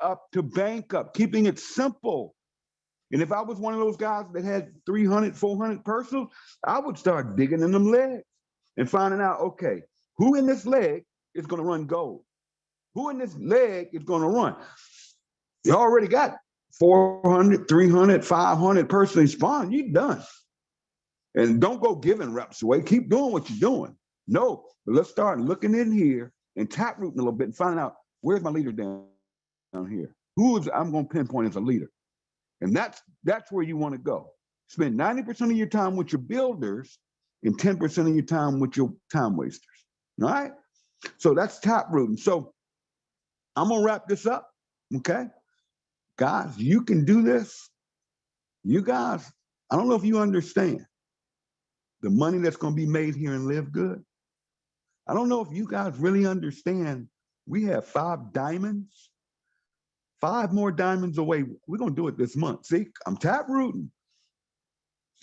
Speaker 1: up to bank up, keeping it simple. And if I was one of those guys that had 300, 400 personals, I would start digging in them legs and finding out, okay, who in this leg is going to run gold? Who in this leg is going to run? You already got 400, 300, 500 personally spawned. You're done. And don't go giving reps away. Keep doing what you're doing. No, but let's start looking in here and tap rooting a little bit and finding out, where's my leader down here? I'm going to pinpoint as a leader. And that's where you want to go. Spend 90% of your time with your builders and 10% of your time with your time wasters. All right? So that's tap rooting. So I'm going to wrap this up. Okay? Guys, you can do this. You guys, I don't know if you understand. the money that's going to be made here in Live Good. I don't know if you guys really understand. We have 5 diamonds, 5 more diamonds away. We're going to do it this month. See, I'm tap rooting.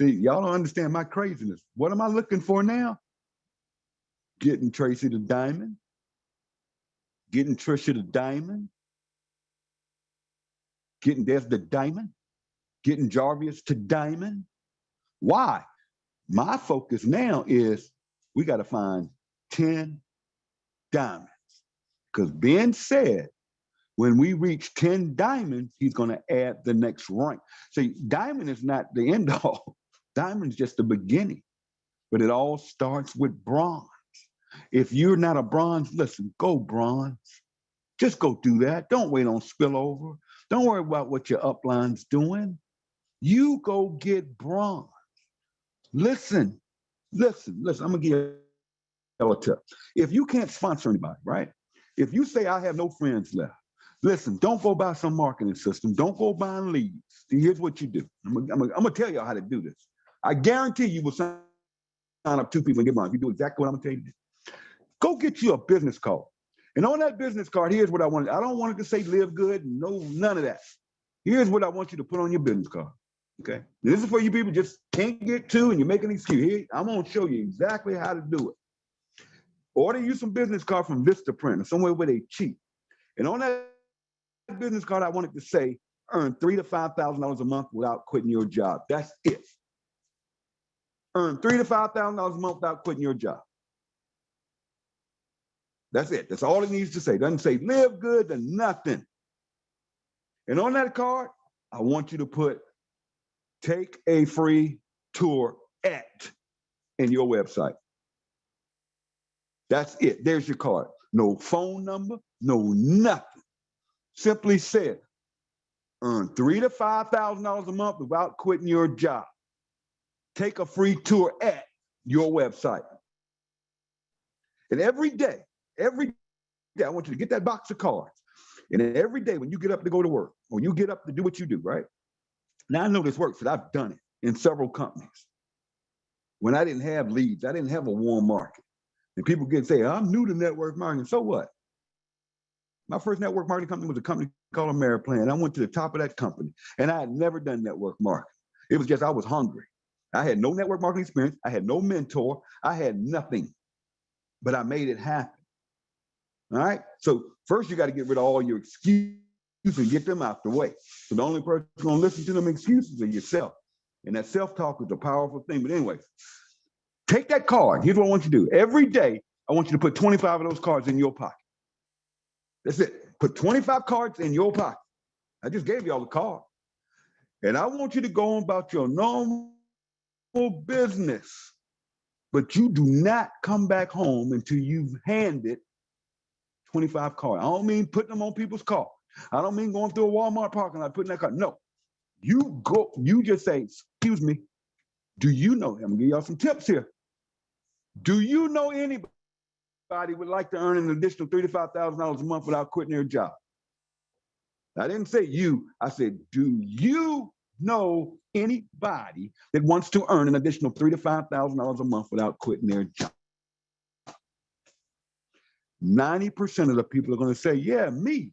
Speaker 1: See, y'all don't understand my craziness. What am I looking for now? Getting Tracy the diamond, getting Trisha the diamond, getting Des the diamond, getting Jarvis to diamond. Why? My focus now is we got to find 10 diamonds. Because Ben said when we reach 10 diamonds, he's going to add the next rank. See, diamond is not the end all. Diamond's just the beginning. But it all starts with bronze. If you're not a bronze, listen, go bronze. Just go do that. Don't wait on spillover. Don't worry about what your upline's doing. You go get bronze. Listen. I'm going to give you a tip. If you can't sponsor anybody, right? If you say, I have no friends left, listen, don't go buy some marketing system. Don't go buying leads. See, here's what you do. I'm going to tell you how to do this. I guarantee you will sign up 2 people and get bronze. You do exactly what I'm going to tell you to do. Go get you a business card. And on that business card, here's what I want. I don't want it to say Live Good. No, none of that. Here's what I want you to put on your business card. Okay. This is for you people just can't get to and you're making an excuse. Here, I'm going to show you exactly how to do it. Order you some business card from Vistaprint or somewhere where they cheap. And on that business card, I want it to say, earn $3,000 to $5,000 a month without quitting your job. That's it. Earn $3,000 to $5,000 a month without quitting your job. That's it. That's all it needs to say. It doesn't say Live Good to nothing. And on that card, I want you to put take a free tour at in your website. That's it. There's your card. No phone number, no nothing. Simply said, earn $3,000 to $5,000 a month without quitting your job. Take a free tour at your website. And every day, I want you to get that box of cards. And every day when you get up to go to work, or you get up to do what you do, right? Now I know this works because I've done it in several companies. When I didn't have leads, I didn't have a warm market. And people get say, I'm new to network marketing. So what? My first network marketing company was a company called Ameriplan. I went to the top of that company and I had never done network marketing. It was just, I was hungry. I had no network marketing experience. I had no mentor. I had nothing, but I made it happen. All right. So first you got to get rid of all your excuses and get them out the way. So the only person who's going to listen to them excuses is yourself. And that self-talk is a powerful thing. But anyway, take that card. Here's what I want you to do. Every day, I want you to put 25 of those cards in your pocket. That's it. Put 25 cards in your pocket. I just gave you all the card. And I want you to go on about your normal business. But you do not come back home until you've handed 25 cards. I don't mean putting them on people's car. I don't mean going through a Walmart parking lot, putting that card. No. You just say, excuse me, do you know, I'm gonna give y'all some tips here. Do you know anybody would like to earn an additional $3,000 to $5,000 a month without quitting their job? I didn't say you, I said, do you know anybody that wants to earn an additional $3,000 to $5,000 a month without quitting their job? 90% of the people are going to say, yeah, me.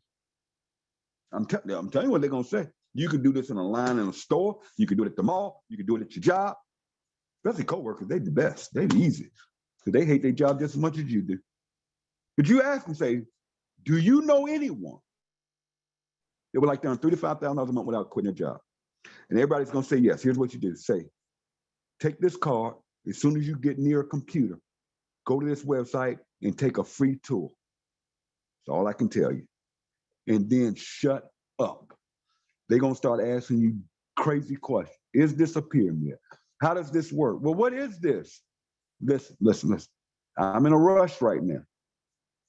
Speaker 1: I'm telling you what they're going to say. You can do this in a line in a store. You can do it at the mall. You can do it at your job. Especially coworkers, they're the best. They're the easiest because they hate their job just as much as you do. But you ask them, say, do you know anyone that would like to earn $3,000 to $5,000 a month without quitting their job? And everybody's going to say yes. Here's what you do. Say, take this card. As soon as you get near a computer, go to this website and take a free tour. That's all I can tell you. And then shut up. They're going to start asking you crazy questions. Is this a pyramid? How does this work? Well, what is this? Listen. I'm in a rush right now.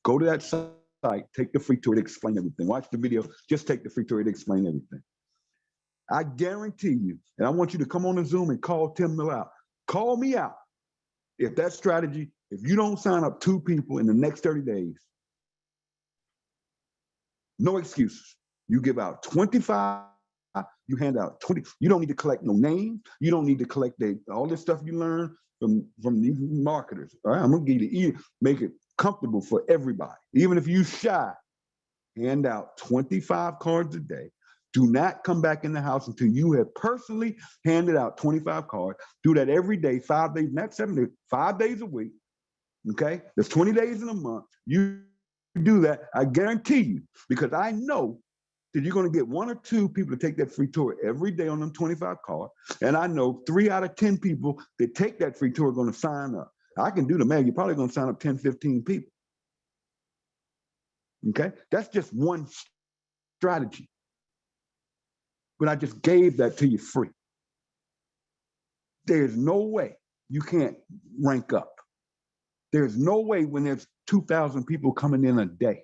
Speaker 1: Go to that site, take the free tour to explain everything. Watch the video, just take the free tour to explain everything. I guarantee you, and I want you to come on the Zoom and call Tim Miller out. Call me out. If that strategy, if you don't sign up 2 people in the next 30 days, no excuses. You give out 25 You hand out 20. You don't need to collect no names. You don't need to collect all this stuff you learn from these marketers. All right, I'm gonna give you make it comfortable for everybody. Even if you shy, hand out 25 cards a day. Do not come back in the house until you have personally handed out 25 cards. Do that every day, 5 days, not 7 days, 5 days a week. Okay, there's 20 days in a month. You do that, I guarantee you, because I know that you're going to get 1 or 2 people to take that free tour every day on them 25 cards. And I know 3 out of 10 people that take that free tour are going to sign up. I can do the math. You're probably going to sign up 10, 15 people. Okay, that's just one strategy. But I just gave that to you free. There's no way you can't rank up. There's no way when there's 2,000 people coming in a day.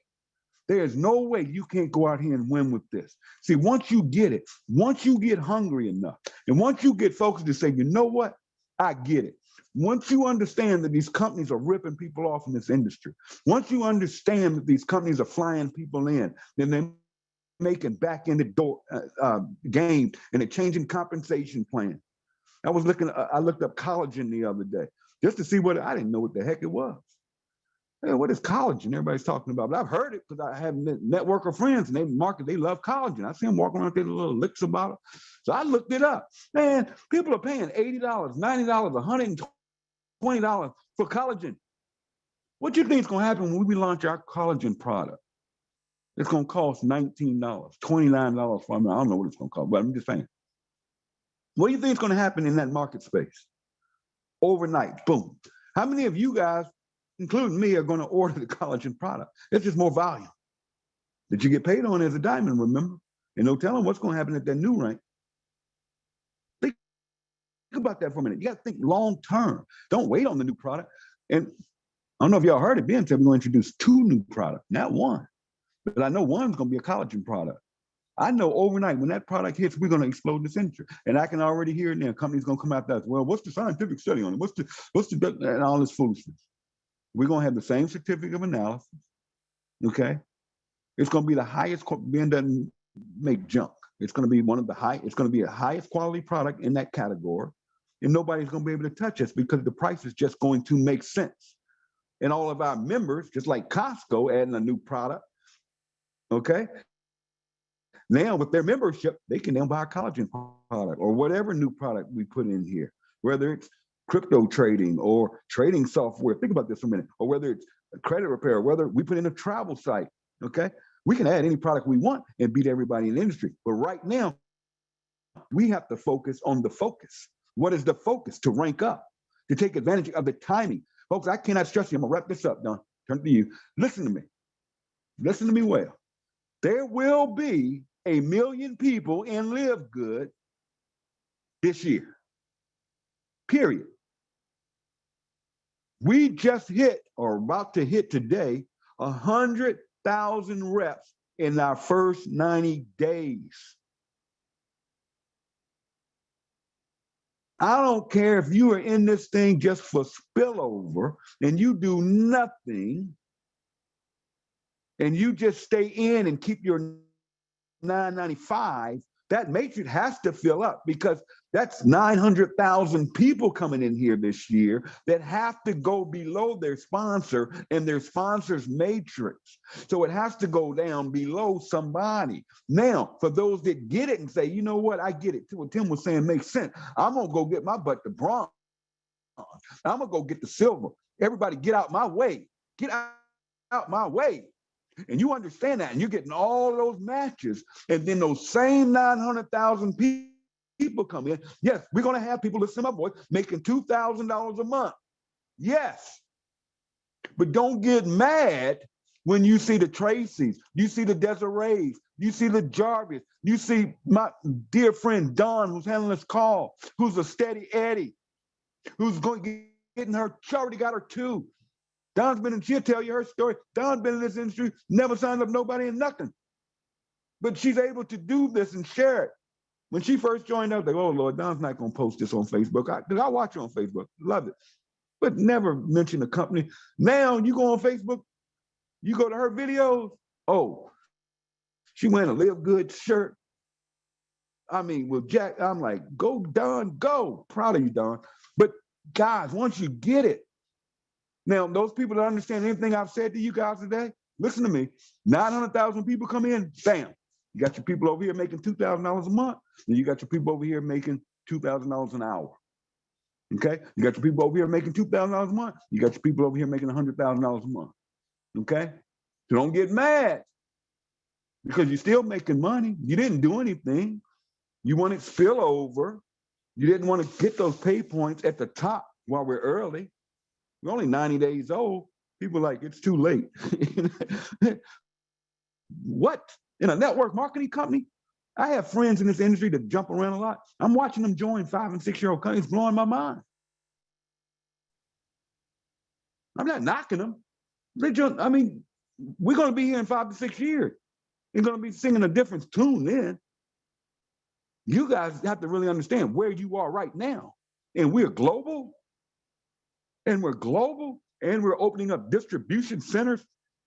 Speaker 1: There's no way you can't go out here and win with this. See, once you get it, once you get hungry enough, and once you get focused to say, you know what, I get it. Once you understand that these companies are ripping people off in this industry, once you understand that these companies are flying people in, then they're making back in the door game and they're changing compensation plan. I looked up collagen the other day just to see what, I didn't know what the heck it was. Hey, what is collagen? Everybody's talking about, but I've heard it because I have network of friends and they love collagen. I see them walking around with their little licks about it. So I looked it up. Man, people are paying $80, $90, $120 for collagen. What do you think is going to happen when we launch our collagen product? It's going to cost $19, $29 for me. I don't know what it's going to cost, but I'm just saying. What do you think is going to happen in that market space? Overnight, boom. How many of you guys, including me, are going to order the collagen product? It's just more volume that you get paid on as a diamond, remember? And no telling what's going to happen at that new rank. Think about that for a minute. You got to think long term. Don't wait on the new product. And I don't know if y'all heard it, Ben said we're going to introduce 2 new products, not 1. But I know one's going to be a collagen product. I know overnight when that product hits, we're going to explode this industry. And I can already hear it now. Companies going to come out there. Well, what's the scientific study on it? What's the and all this foolishness? We're going to have the same certificate of analysis. Okay. It's going to be the highest. Ben doesn't make junk. It's going to be it's going to be the highest quality product in that category. And nobody's going to be able to touch us because the price is just going to make sense. And all of our members, just like Costco adding a new product, okay? Now with their membership, they can now buy a collagen product or whatever new product we put in here, whether it's crypto trading or trading software. Think about this for a minute. Or whether it's credit repair, whether we put in a travel site, okay? We can add any product we want and beat everybody in the industry. But right now, we have to focus on the focus. What is the focus? To rank up, to take advantage of the timing. Folks, I cannot stress you. I'm gonna wrap this up, Don. Turn to you. Listen to me. Listen to me well. There will be 1 million people in Live Good this year. Period. We just hit, or about to hit today, 100,000 reps in our first 90 days. I don't care if you are in this thing just for spillover and you do nothing and you just stay in and keep your 995, that matrix has to fill up because that's 900,000 people coming in here this year that have to go below their sponsor and their sponsor's matrix. So it has to go down below somebody. Now, for those that get it and say, you know what, I get it. What Tim was saying makes sense. I'm going to go get my butt to bronze. I'm going to go get the silver. Everybody get out my way. Get out my way. And you understand that, and you're getting all those matches, and then those same 900,000 people come in. Yes, we're going to have people, listen to my voice, making $2,000 a month. Yes. But don't get mad when you see the Tracys, you see the Desirees, you see the Jarvis, you see my dear friend Dawn, who's handling this call, who's a steady Eddie, who's getting her, she already got her 2. Don's been in, she'll tell you her story. Don's been in this industry, never signed up nobody and nothing. But she's able to do this and share it. When she first joined up, like, oh Lord, Don's not gonna post this on Facebook. I watch her on Facebook, love it. But never mention the company. Now you go on Facebook, you go to her videos, oh, she wearing a Live Good shirt. I mean, with Jack, I'm like, go, Don, go. Proud of you, Don. But guys, once you get it, now those people that understand anything I've said to you guys today, listen to me. 900,000 people come in, bam. You got your people over here making $2,000 a month, and you got your people over here making $2,000 an hour. Okay, you got your people over here making $2,000 a month. You got your people over here making $100,000 a month. Okay, so don't get mad because you're still making money. You didn't do anything. You wanted spillover. You didn't want to get those pay points at the top while we're early. We're only 90 days old. People are like, it's too late. What? In a network marketing company? I have friends in this industry that jump around a lot. I'm watching them join 5- and 6-year-old companies. It's blowing my mind. I'm not knocking them. I mean, we're going to be here in 5 to 6 years. They're going to be singing a different tune then. You guys have to really understand where you are right now. And we're global. And we're global. And we're opening up distribution centers.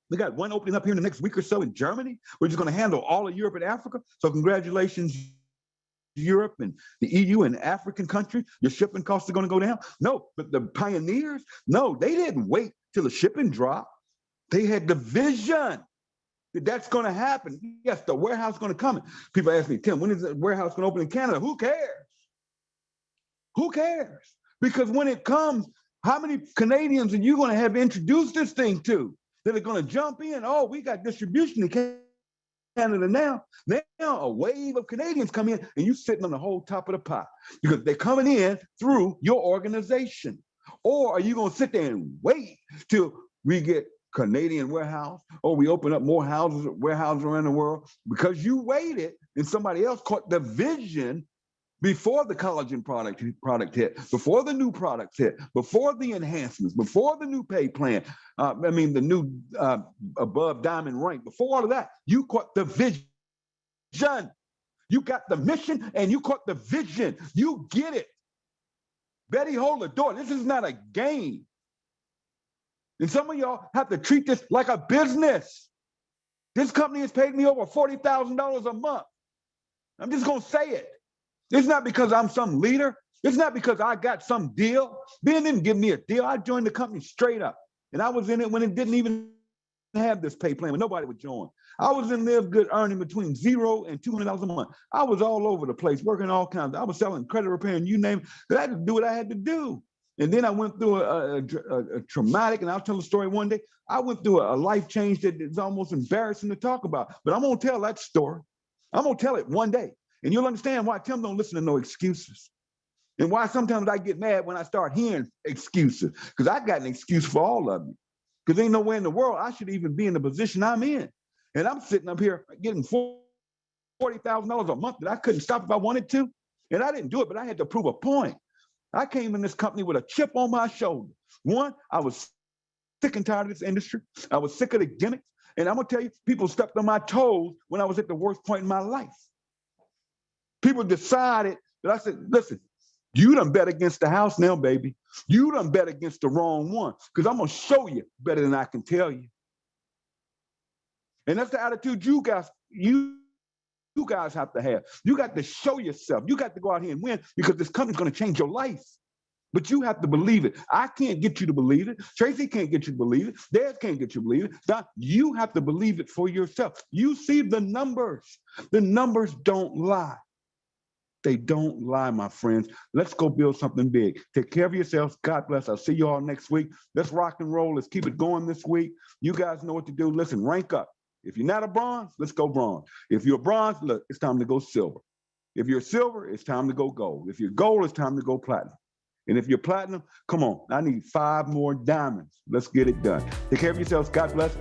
Speaker 1: We got one opening up here in the next week or so in Germany. We're just going to handle all of Europe and Africa. So congratulations, Europe and the EU and African countries. Your shipping costs are going to go down. No, but the pioneers, no, they didn't wait till the shipping dropped. They had the vision that that's going to happen. Yes, the warehouse is going to come. People ask me, Tim, when is the warehouse going to open in Canada? Who cares? Who cares? Because when it comes, how many Canadians are you going to have introduced this thing to that are going to jump in? Oh, we got distribution in Canada now. Now a wave of Canadians come in and you sitting on the whole top of the pot because they're coming in through your organization. Or are you going to sit there and wait till we get Canadian warehouse or we open up more warehouses around the world because you waited and somebody else caught the vision before the collagen product hit, before the new products hit, before the enhancements, before the new pay plan, the new above diamond rank, before all of that, you caught the vision. You got the mission and you caught the vision. You get it. Betty, hold the door. This is not a game. And some of y'all have to treat this like a business. This company has paid me over $40,000 a month. I'm just going to say it. It's not because I'm some leader. It's not because I got some deal. Ben didn't give me a deal. I joined the company straight up. And I was in it when it didn't even have this pay plan, when nobody would join. I was in Live Good earning between $0 and $200 a month. I was all over the place, working all kinds. I was selling credit repair and you name it. I had to do what I had to do. And then I went through a traumatic, and I'll tell a story one day. I went through a life change that is almost embarrassing to talk about. But I'm going to tell that story. I'm going to tell it one day. And you'll understand why Tim don't listen to no excuses. And why sometimes I get mad when I start hearing excuses. Because I got an excuse for all of you. Because ain't nowhere in the world I should even be in the position I'm in. And I'm sitting up here getting $40,000 a month that I couldn't stop if I wanted to. And I didn't do it, but I had to prove a point. I came in this company with a chip on my shoulder. One, I was sick and tired of this industry. I was sick of the gimmicks. And I'm going to tell you, people stepped on my toes when I was at the worst point in my life. People decided that I said, listen, you done bet against the house now, baby. You done bet against the wrong one because I'm going to show you better than I can tell you. And that's the attitude you guys have to have. You got to show yourself. You got to go out here and win because this company's going to change your life. But you have to believe it. I can't get you to believe it. Tracy can't get you to believe it. Dad can't get you to believe it. Don, you have to believe it for yourself. You see the numbers. The numbers don't lie. They don't lie, my friends. Let's go build something big. Take care of yourselves. God bless. I'll see you all next week. Let's rock and roll. Let's keep it going this week. You guys know what to do. Listen, rank up. If you're not a bronze, let's go bronze. If you're a bronze, look, it's time to go silver. If you're silver, it's time to go gold. If you're gold, it's time to go platinum. And if you're platinum, come on, I need 5 more diamonds. Let's get it done. Take care of yourselves. God bless.